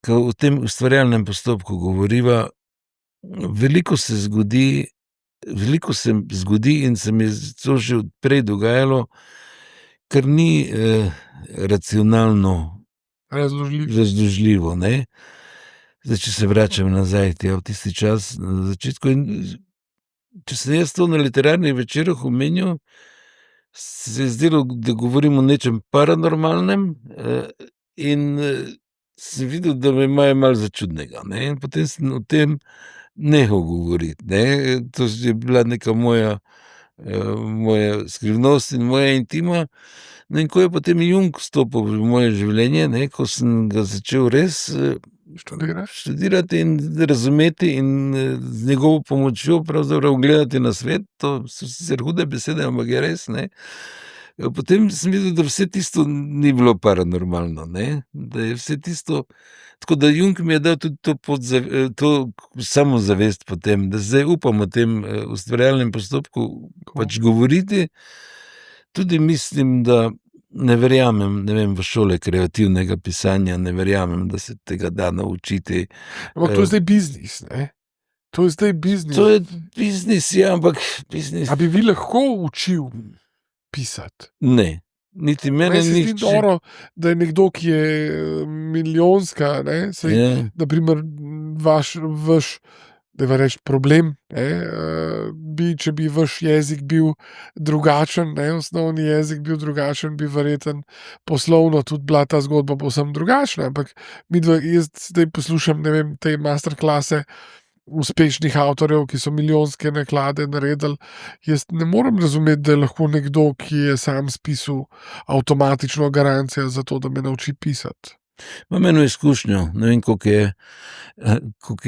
ko o tem ustvarjalnem postopku govoriva, veliko se zgodi in se mi je to že od prej dogajalo, kar ni, racionalno razložljivo, ne. Zdaj, če se vračam nazaj tja v tisti čas na začetku, in če sem jaz to na literarnih večerih omenjal, se je zdelo, da govorim o nečem paranormalnem, in, sem videl, da me imajo malo za čudnega, ne, in potem sem o tem nehal govoriti, ne, to je bila neka moja, moja skrivnost in moja intima. No, in ko je potem Jung vstopil v moje življenje, ne, ko sem ga začel res, študirati in razumeti in, z njegovo pomočjo pravzaprav gledati na svet, to so sicer hude besede, ampak je res, ne. Potem sem videl, da vse tisto ni bilo paranormalno, ne, da je vse tisto, tako da Jung mi je dal tudi to to samozavest potem, da zdaj upam o tem, ustvarjalnem postopku pač govoriti. Tudi mislim, da ne verjamem, ne vem, v šole kreativnega pisanja, ne verjamem, da se tega da naučiti. Ampak to je zdaj biznis, ne? To je zdaj biznis. To je biznis, ja, ampak biznis. A bi vi lahko učil pisati? Ne, niti mene Meni se zdi nihče. noro, da je nekdo, ki je, milijonska, ne, saj Ja, na primer vaš dajva reči problem, ne, če bi vaš jezik bil drugačen, ne, osnovni jezik bil drugačen, bi verjetno poslovno tudi bila ta zgodba povsem drugačna, ampak midva, jaz zdaj poslušam, ne vem, te masterklase uspešnih avtorjev, ki so milijonske naklade naredili. Jaz ne morem razumeti, da je lahko nekdo, ki je sam spisal, avtomatično garancija za to, da me nauči pisati. imam eno izkušnjo, ne vem, koliko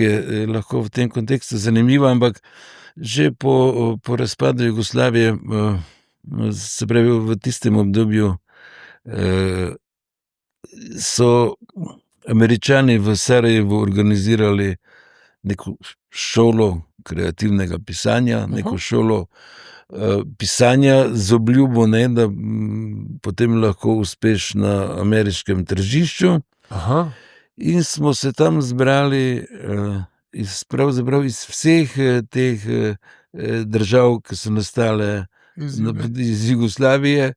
je, lahko v tem kontekstu zanimiva, ampak že po razpadu Jugoslavije, se pravi v tistem obdobju, so Američani v Sarajevu organizirali neko šolo kreativnega pisanja, neko šolo, pisanja z obljubo, ne, da, potem lahko uspeš na ameriškem tržišču. In smo se tam zbrali, pravzaprav iz vseh, teh, držav, ki so nastale iz Jugoslavije.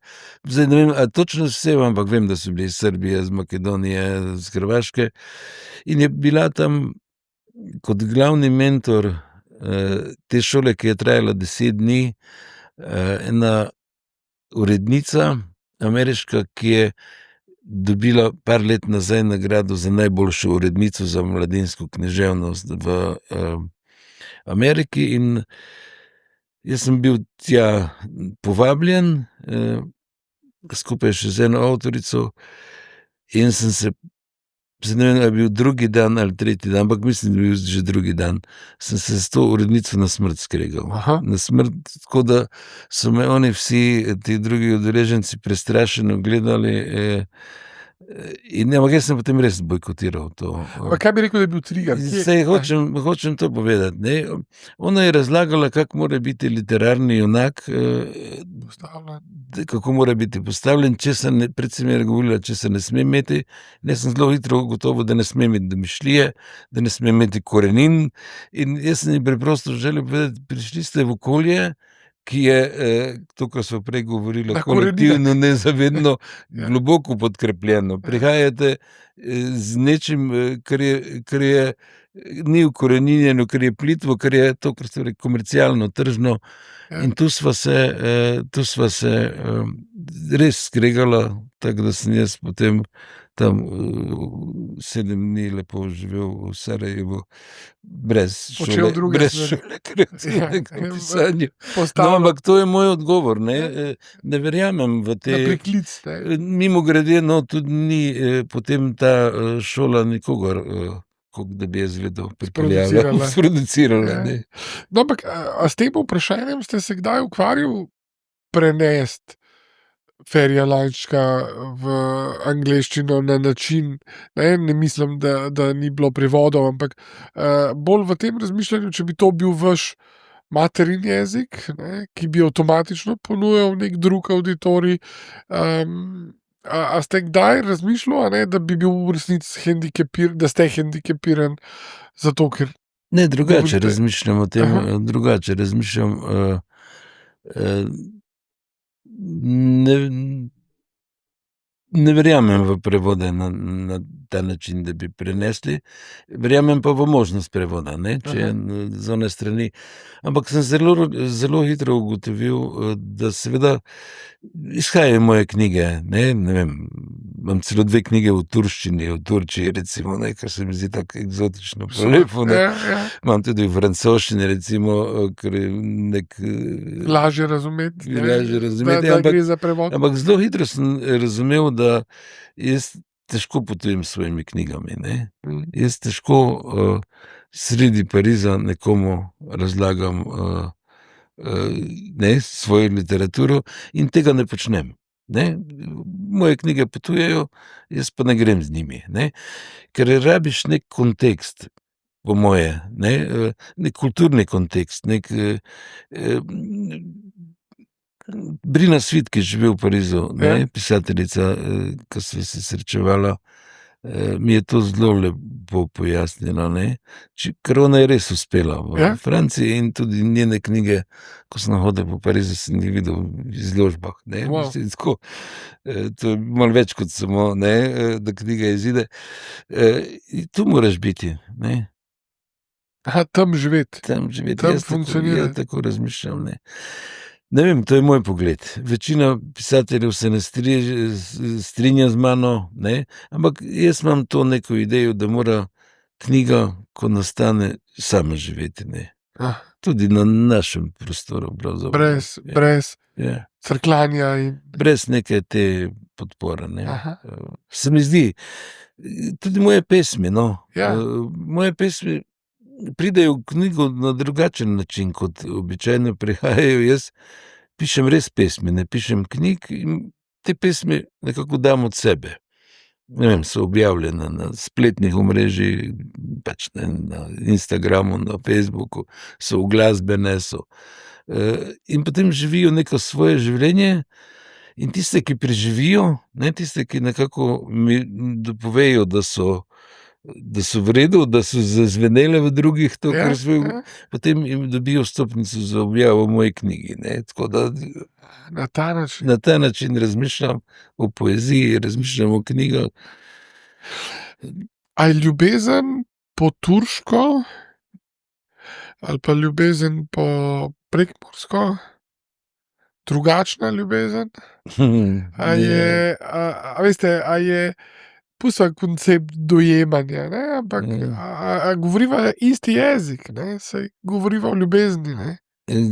Zdaj ne vem, a točno vse, ampak vem, da so bili iz Srbije, iz Makedonije, iz Hrvaške. In je bila tam kot glavni mentor, te šole, ki je trajala 10 dni, ena urednica ameriška, ki je dobila par let nazaj nagrado za najboljšo urednico za mladinsko književnost v, Ameriki, in jaz sem bil tja povabljen, skupaj še z eno avtorico, in sem se, zdaj ne vem, a je bil drugi dan ali tretji dan, ampak mislim, da je bil že drugi dan, sem se s to urednico na smrt skregal. Na smrt, tako da so me oni vsi, ti drugi udeleženci prestrašeno gledali, In ampak jaz sem potem res bojkotiral to. Ampak kaj bi rekel, da je bil trigger? Saj hočem to povedati, ne. Ona je razlagala, kako mora biti literarni junak, kako mora biti postavljen, česa ne, predvsem je govorila, česa ne sme imeti. In jaz sem zelo hitro ugotovil, da ne sme imeti domišljije, da ne sme imeti korenin, in jaz sem ji preprosto želel povedati, prišli ste v okolje, ki je, to, kar sva prej govorila, kolektivno, nezavedno, globoko podkrepljeno. Prihajate, z nečim, kar je ni ukoreninjeno, kar je plitvo, kar je to, kar ste rekli, komercialno, tržno. In tu sva se res skregala, tako da sem jaz potem tam 7 dni lepo živel v Sarajevu, brez šole kreativnega pisanja. No, ampak to je moj odgovor, ne. Ne verjamem v te preklic, ne. Mimogrede, no, tudi ni potem ta šola nikogar, koliko da bi jaz vedel, pripeljala, sproducirala, ne. No, ampak a s tem vprašanjem ste se kdaj ukvarjali prenesti Ferija Lajčka v angleščino na način, ne mislim, da ni bilo prevodov, ampak bolj v tem razmišljanju, če bi to bil vaš materin jezik, ne, ki bi avtomatično ponujal nek drug avditorij. A ste kdaj razmišljali, ne, da bi bil v resnici da ste hendikepiran zato, ker ne, drugače razmišljam o tem, drugače razmišljam, ne verjamem v prevode na ta način, da bi prenesli, verjamem pa v možnost prevoda, ne, če je z one strani. Ampak sem zelo hitro ugotovil, da seveda izhajajo moje knjige, ne vem, imam celo 2 knjige v turščini, v Turčiji recimo, ne, kar se mi zdi tako eksotično pa lepo, ne. Imam tudi v francoščini recimo, ker je lažje razumeti, da gre za prevod. Ampak zelo hitro sem razumel, da jaz težko potujem s svojimi knjigami, ne. Jaz težko sredi Pariza nekomu razlagam, ne, svojo literaturo in tega ne počnem, ne. Moje knjige potujejo, jaz pa ne grem z njimi, ne. Ker rabiš neki kontekst, po moje, ne, neki kulturni kontekst, neki, Brina Svit, ki živi v Parizu, ne, pisateljica, ko sva se srečevala, mi je to zelo lepo pojasnila, ne. Ker ona je res uspela v Franciji in tudi njene knjige, ko sem hodil po Parizu, sem jih videl v izložbah, ne. Mislim, tako, to je malo več kot samo, ne, da knjiga izide. Tu moraš biti, ne. Tam živeti. Tam živeti. Tam funkcionirati. Jaz tako razmišljam, ne. Ne vem, to je moj pogled. Večina pisateljev se ne strinja z mano, ne, ampak jaz imam to neko idejo, da mora knjiga, ko nastane, sama živeti, ne. Tudi na našem prostoru pravzaprav. Brez crkljanja in brez neke te podpore, ne. Se mi zdi, tudi moje pesmi, no. Moje pesmi pridejo v knjigo na drugačen način, kot običajno prihajajo. Jaz pišem res pesmi, ne pišem knjig, in te pesmi nekako dam od sebe. Ne vem, so objavljene na spletnih omrežjih, pač ne, na Instagramu, na Facebooku, so uglasbene, so. In potem živijo neko svoje življenje in tiste, ki preživijo, ne, tiste, ki nekako mi dopovejo, da so v redu, da so zazvenele v drugih to, kar potem jim dobijo vstopnico za objavo v moji knjigi, ne, tako da na ta način razmišljam o poeziji, razmišljam o knjigah. A je ljubezen po turško ali pa ljubezen po prekmursko drugačna ljubezen? A veste, a je pustiva koncept dojemanja, ne, ampak a govoriva isti jezik, ne, saj govoriva o ljubezni, ne.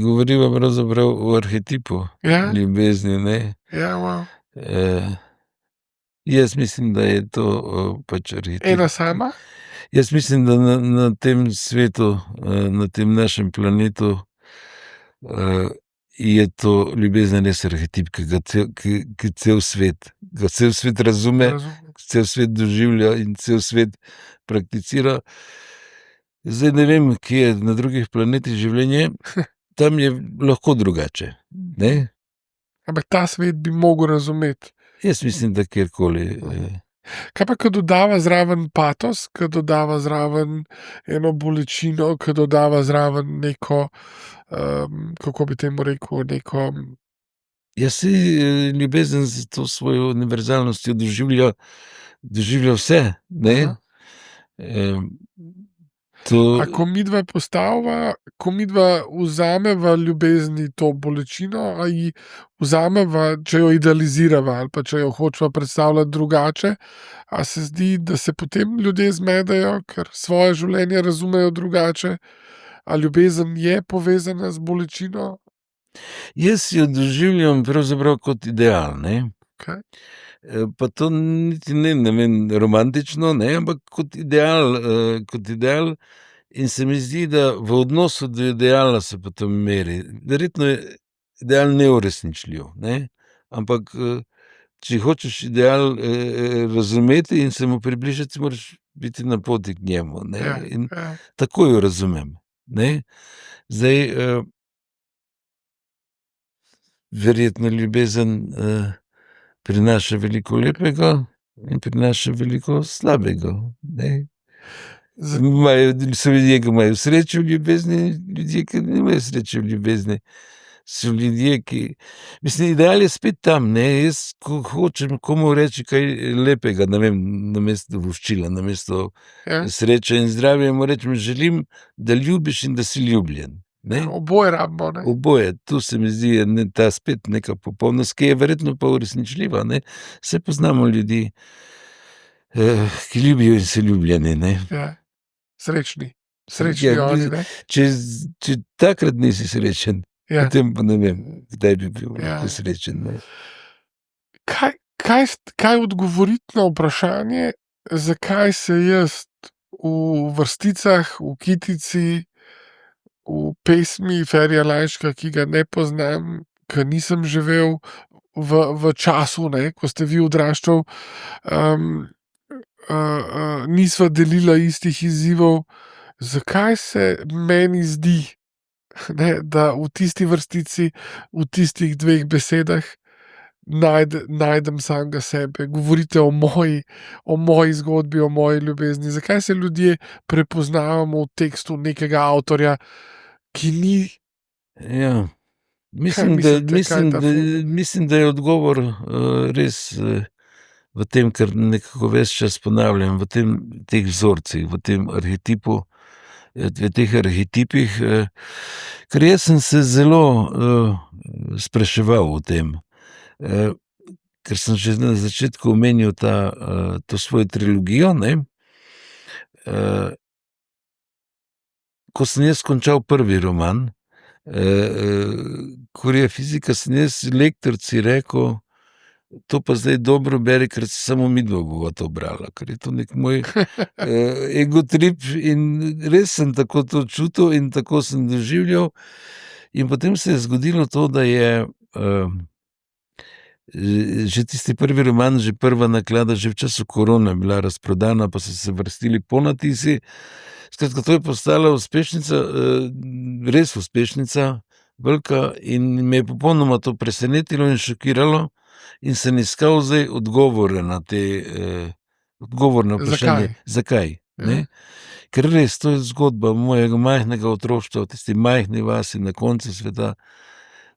Govoriva pravzaprav o arhetipu ljubezni, ne. Jaz mislim, da je to pač arhetip. Ena sama? Jaz mislim, da na tem svetu, na tem našem planetu, je to ljubezen res arhetip, ki cel svet razume, Razumem. cel svet doživlja in cel svet prakticira. Zdaj ne vem, kje je na drugih planetih življenje, tam je lahko drugače, ne. Ampak ta svet bi mogel razumeti. Jaz mislim, da kjerkoli, Kaj pa, ko dodava zraven patos, ko dodava zraven eno bolečino, ko dodava zraven neko, kako bi temu rekel, neko, Jaz si ljubezen s to svojo univerzalnostjo doživlja vse, ne. Aha. To A ko midva vzameva ljubezni to bolečino, a ji vzameva, če jo idealizirava ali pa če jo hočeva predstavljati drugače, a se zdi, da se potem ljudje zmedejo, ker svoje življenje razumejo drugače? A ljubezen je povezana z bolečino? jaz jo doživljam pravzaprav kot ideal, ne. Okej. Pa to niti ne vem, romantično, ne, ampak kot ideal, in se mi zdi, da v odnosu do ideala se potem meri. Verjetno je ideal neuresničljiv, ne, ampak, če hočeš ideal, razumeti in se mu približati, moraš biti na poti k njemu, ne, Ja, in ja. tako jo razumem, ne. Zdaj, verjetno ljubezen, prinaša veliko lepega in prinaša veliko slabega, ne. So ljudje, ki imajo srečo v ljubezni, ljudje, ki nimajo sreče v ljubezni. So ljudje, mislim, ideal je spet tam, ne, jaz, ko hočem komu reči kaj lepega, ne vem, namesto voščila, namesto Ja. sreče in zdravja, mu rečem: "Želim, da ljubiš in da si ljubljen." Ne. Oboje rabimo, ne? Oboje, tu se mi zdi, je ta spet neka popolnost, ki je verjetno pa uresničljiva, ne. Saj poznamo ljudi, ki ljubijo in so ljubljeni, ne. Ja. Srečni. Srečni Ja, oni, ne? če takrat nisi srečen, Ja. potem pa ne vem, kdaj bi bil Ja. lahko srečen, ne. Kaj odgovoriti na vprašanje, zakaj se jaz v vrsticah, v kitici, v pesmi Ferija Lajška, ki ga ne poznam, ke nisem živel v času, ne, ko ste vi odraščal, nisva delila istih izzivov. Zakaj se meni zdi, ne, da v tisti vrstici, v tistih dveh besedah najdem samega sebe? Govorite o moji zgodbi, o moji ljubezni. Zakaj se ljudje prepoznavamo v tekstu nekega avtorja, ki ni. Ja, mislim, da mislite, kaj je mislim, ta da ful? mislim, da je odgovor, res, v tem, kar nekako ves čas ponavljam, teh vzorcih, v tem arhetipu, v teh arhetipih, ker jaz sem se zelo, spraševal o tem, ker sem že na začetku omenil to svojo trilogijo, ne. Ko sem jaz končal prvi roman, Kur je fizika, sem jaz lektorici rekel: "To pa zdaj dobro beri, ker samo midva bova to brala." Ker je to neki moj, egotrip in res sem tako to čutil in tako sem doživljal. In potem se je zgodilo to, da je, že tisti prvi roman, že prva naklada, že v času korone bila razprodana, pa so se vrstili ponatisi. Skratka, to je postala uspešnica, res uspešnica, velika, in me je popolnoma to presenetilo in šokiralo in sem iskal zdaj odgovore na odgovor na vprašanje, zakaj, ne. Ker res, to je zgodba mojega majhnega otroštva v tisti majhni vasi na koncu sveta.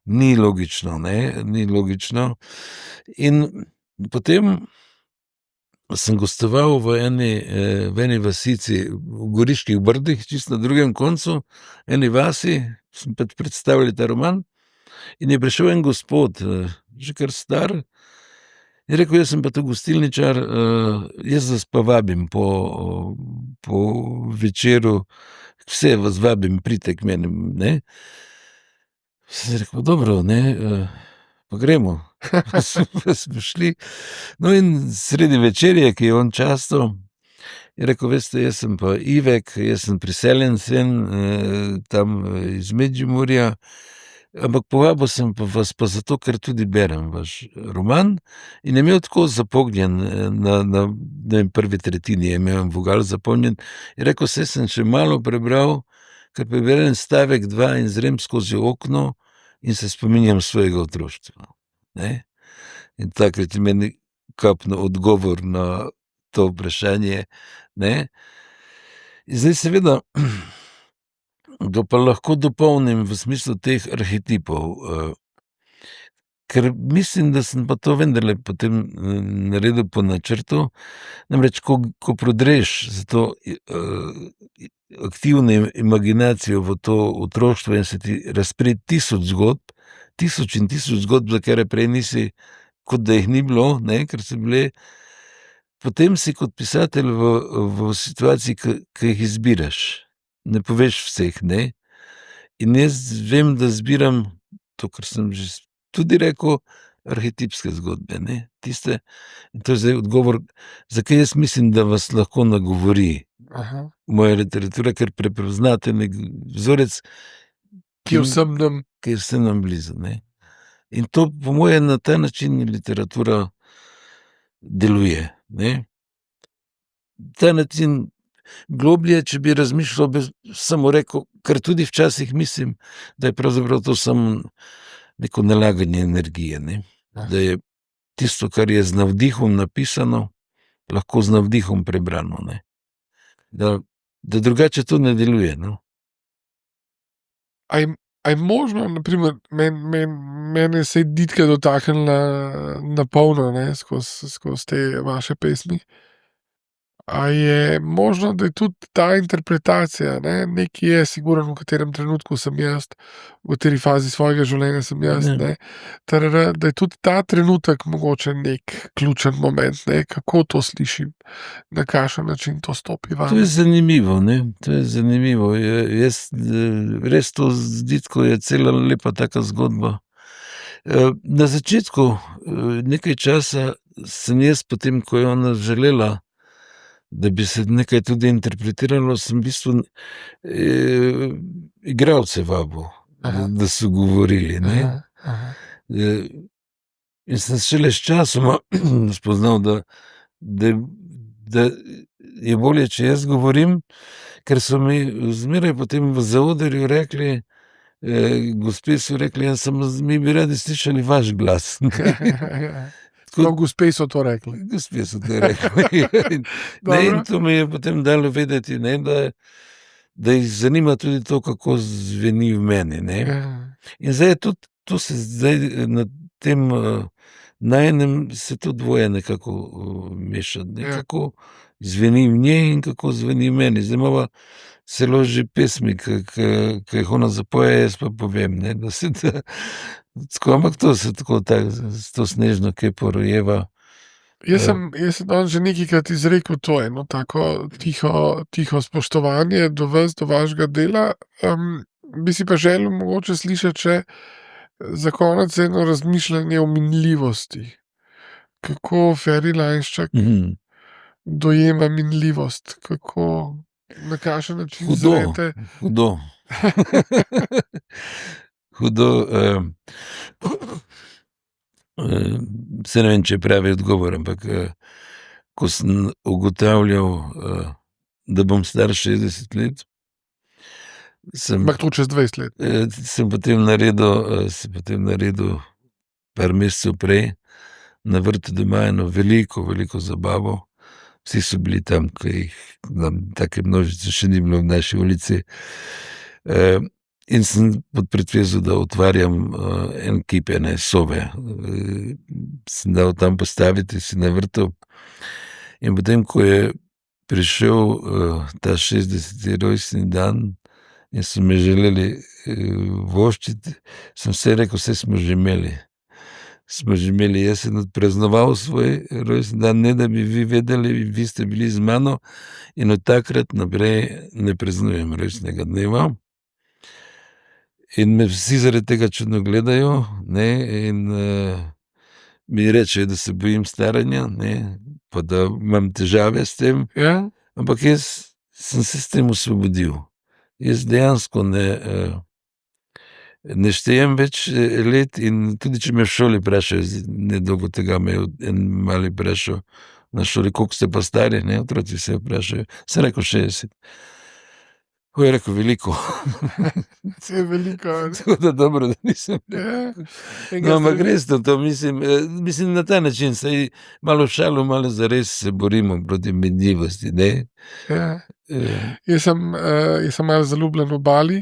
Ni logično, ne, ni logično. In potem sem gostoval v eni vasici v Goriških brdih, čisto na drugem koncu, eni vasi, sem pač predstavljal ta roman, in je prišel en gospod, že kar star, in je rekel: "Jaz sem pa tu gostilničar, jaz vas pa vabim po večeru, vse vas vabim, pridite k meni, ne." Sem rekel: "Dobro, ne, pa gremo." Pa smo šli. No, in sredi večerje, ki je on častil, je rekel: "Veste, jaz sem pa Ivek, jaz sem priseljenec sem, tam iz Medžimurja, ampak povabil sem pa vas pa zato, ker tudi berem vaš roman in je imel tako zapolnjen, na ne vem, prvi tretjini je imel en vogal zapolnjen, je rekel: "Saj sem še malo prebral, ker preberem stavek, dva in zrem skozi okno in se spominjam svojega otroštva." Ne. In takrat je meni kapnil odgovor na to vprašanje, ne. In zdaj seveda ga pa lahko dopolnim v smislu teh arhetipov, ker mislim, da sem pa to vendarle potem, naredil po načrtu. Namreč ko prodreš s to aktivno imaginacijo v to otroštvo in se ti razpre tisoč zgodb, tisoč in tisoč zgodb, za katere prej nisi, kot da jih ni bilo, ne, ker so bile, potem si kot pisatelj v situaciji, ke jih izbiraš. Ne poveš vseh, ne. In jaz vem, da zbiram to, kar sem že tudi rekel, arhetipske zgodbe, ne, tiste, in to je zdaj odgovor, zakaj jaz mislim, da vas lahko nagovori moja literatura, ker prepoznate neki vzorec, Ki je vsem nam. ki je vsem nam blizu, ne. In to po moje na ta način literatura deluje, ne. Ta način globlje, če bi razmišljal, bi samo rekel, ker tudi včasih mislim, da je pravzaprav to samo neko nalaganje energije, ne. Da je tisto, kar je z navdihom napisano, lahko z navdihom prebrano, ne. Da drugače to ne deluje, no. A je možno, na primer, mene se je Ditka dotaknila na polno, ne, skozi te vaše pesmi. A je možno, da je tudi ta interpretacija, ne, nekaj je sigurno, v katerem trenutku sem jaz, v kateri fazi svojega življenja sem jaz, ne, da je tudi ta trenutek mogoče neki ključen moment, ne, kako to slišim, na kakšen način to stopi To je vame. zanimivo, ne, to je zanimivo. Jaz, res to z Ditko je cela lepa taka zgodba. Na začetku, nekaj časa sem jaz potem, ko je ona želela, da bi se nekaj tudi interpretiralo, sem v bistvu, igralce vabil, da so govorili, ne. In sem šele sčasoma spoznal, da je bolje, če jaz govorim, ker so mi zmeraj potem v zaodrju rekli, gospe so rekli: "Ja, samo mi bi radi slišali vaš glas." No, gospe so to rekle. Gospe so to rekle. Ne, in to mi je potem dalo vedeti, ne, da jih zanima tudi to, kako zveni v meni, ne. In zdaj je tudi, to se zdaj na tem, najinem se to dvoje nekako, meša, ne, kako zveni v njej in kako zveni v meni. Zdaj imava celo že pesmi, ke jih ona zapoje, jaz pa povem, ne, da se da tako, ampak to se tako s to Snežno kepo rojeva. Jaz sem danes že nekajkrat izrekel to eno tako tiho spoštovanje do vas, do vašega dela. Bi si pa želel mogoče slišati še za konec eno razmišljanje o minljivosti. Kako Feri Lainščak dojema minljivost, kako, na kakšen način Hudo, zrete. hudo. Hudo, saj ne vem, če je pravi odgovor, ampak, ko sem ugotavljal, da bom star 60 let, Ampak to čez 20 let. sem potem naredil par mesecev prej na vrtu doma eno veliko, veliko zabavo. Vsi so bili tam, ke jih take množice še ni bilo v naši ulici. In sem pod pretvezo, da otvarjam, en kip ene sove, sem dal tam postaviti si na vrtu. In potem, ko je prišel, ta 60. rojstni dan in so me želeli, voščiti, sem vsem rekel: "Saj smo že imeli." Smo že imeli, jaz sem odpraznoval svoj rojstni dan, ne da bi vi vedeli, vi ste bili z mano, in od takrat naprej ne praznujem rojstnega dneva. In me vsi zaradi tega čudno gledajo, ne, in, mi rečejo, da se bojim staranja, ne, pa da imam težave s tem. Ja? Ampak jaz sem se s tem osvobodil. Jaz dejansko ne štejem več let in tudi če me v šoli vprašajo, nedolgo tega me je en mali vprašal na šoli, koliko ste pa stari, ne, otroci se vprašajo. Sem rekel 60. Je rekel veliko. Se je veliko. Tako da dobro, da nisem rekel. No, ampak res to, mislim na ta način, saj malo šalo, malo zares se borimo proti menljivosti, ne. Ja. Jaz sem malo zaljubljen v Bali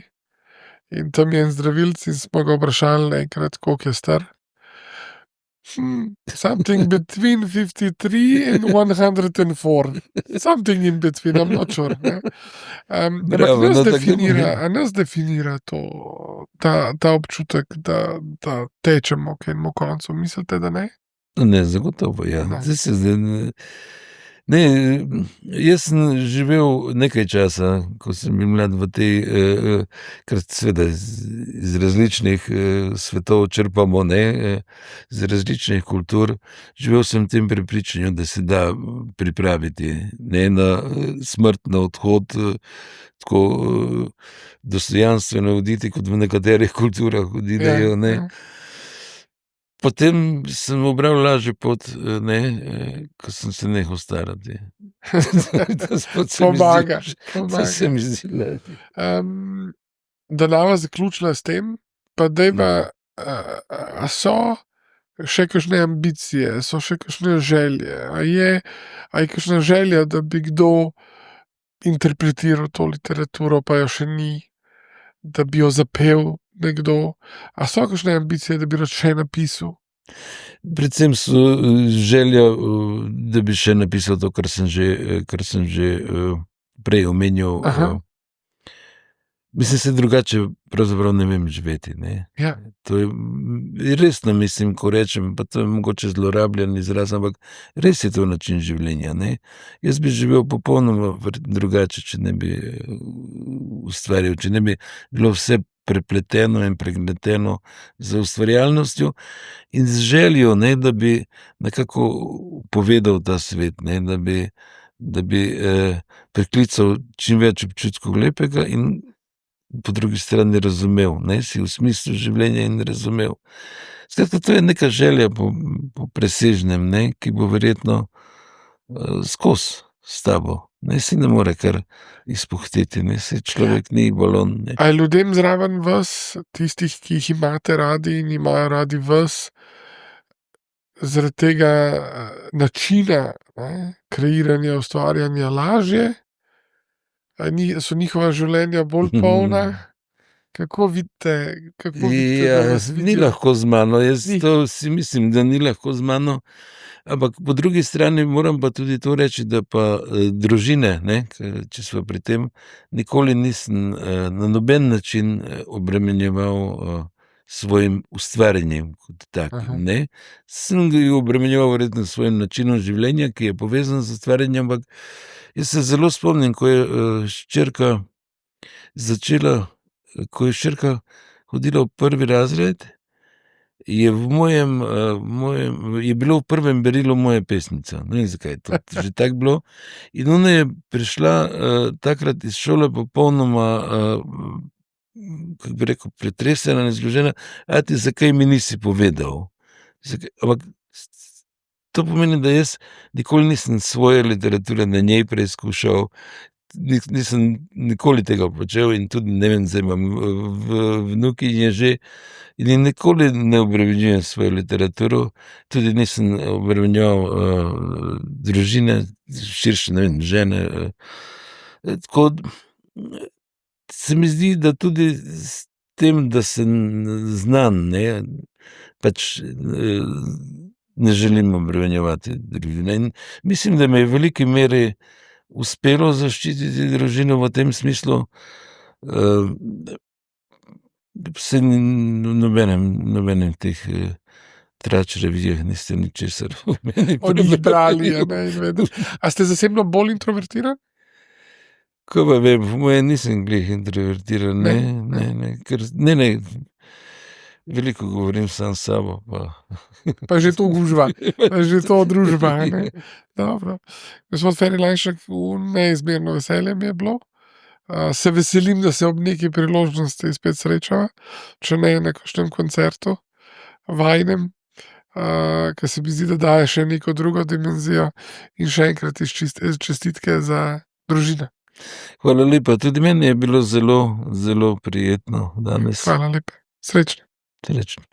in tam je en zdravilec in smo ga vprašali enkrat, koliko je star. Something between 53 and 104. Something in between, I'm not sure. Bravo, A nas definira to, ta občutek, da tečemo k enemu koncu? Mislite, da ne? Ne, zagotovo, ja. Ne. Ne, jaz sem živel nekaj časa, ko sem bil mlad v tej, ker seveda iz različnih svetov črpamo, ne, iz različnih kultur. Živel sem v tem prepričanju, da se da pripraviti, ne, na smrt, na odhod, tako dostojanstveno oditi, kot v nekaterih kulturah odidejo, ne. Potem sem ubral lažjo pot, ne, ko sem se nehal starati. Pomaga. To se mi zdi lažje. Da bova zaključila s tem, pa dajva, a so še kakšne ambicije, so še kakšne želje, a je kakšna želja, da bi kdo interpretiral to literaturo, pa jo še ni, da bi jo zapel nekdo, a so kakšne ambicije, da bi rad še napisal? Predvsem so želja, da bi še napisal to, kar sem že prej omenjal. Mislim, se drugače pravzaprav ne vem živeti, ne. Ja. To je resno mislim, ko rečem, pa to je mogoče zlorabljen izraz, ampak res je to način življenja, ne. Jaz bi živel popolnoma drugače, če ne bi ustvarjal, če ne bi bilo vse prepleteno in pregneteno z ustvarjalnostjo in z željo, ne, da bi nekako povedal ta svet, ne, da bi priklical čim več občutkov lepega in po drugi strani razumel, ne, si v smislu življenja in razumel. Skratka, to je neka želja po presežnem, ne, ki bo verjetno skozi s tabo. Ne, si ne more kar izpuhteti, ne, saj človek ni balon, ne. A je ljudem zraven vas, tistih, ki jih imate radi in imajo radi vas, zaradi tega načina, ne, kreiranja, ustvarjanja lažje? So njihova življenja bolj polna? Kako vidite, da vas vidijo? Ni lahko z mano, jaz to si mislim, da ni lahko z mano, ampak po drugi strani moram pa tudi to reči, da pa družine, ne, če sva pri tem, nikoli nisem na noben način obremenjeval svojim ustvarjanjem kot takim, ne. Sem ga obremenjeval verjetno s svojim načinom življenja, ki je povezan z ustvarjanjem, ampak jaz se zelo spomnim, ko je hčerka hodila v 1. razred, je je bilo v prvem berilu moja pesnica. Ne vem, zakaj je to že tako bilo. In ona je prišla takrat iz šole popolnoma, kako bi rekel, pretresena in zgrožena: "Ati, zakaj mi nisi povedal?" Ampak to pomeni, da jaz nikoli nisem svoje literature na njej preizkušal, nisem nikoli tega počel in tudi ne vem, zdaj imam vnukinje že in je nikoli ne obremenjujem svojo literaturo, tudi nisem obremenjeval družine, širše, ne vem, žene. Tako se mi zdi, da tudi s tem, da sem znan, ne, pač ne želim obremenjevati družine. In mislim, da mi je v veliki meri uspelo zaščititi družino v tem smislu, saj nobenem teh trač revijah niste ničesar o meni brali, a ne, in vedeli. A ste zasebno bolj introvertiran? Kaj pa vem, po moje nisem glih introvertiran, ne, ker ne, veliko govorim sam s sabo, pa. Pa že to gužva, pa že to družba, ne. Dobro. Gospod Feri Lanšek, v neizmerno veselje mi je bilo. Se veselim, da se ob neki priložnosti spet srečava, če ne na kakšnem koncertu vajinem, ke se mi zdi, da daje še neko drugo dimenzijo. In še enkrat čestitke za družino. Hvala lepa, tudi meni je bilo zelo, zelo prijetno danes. Hvala lepa. Srečno. Srečno.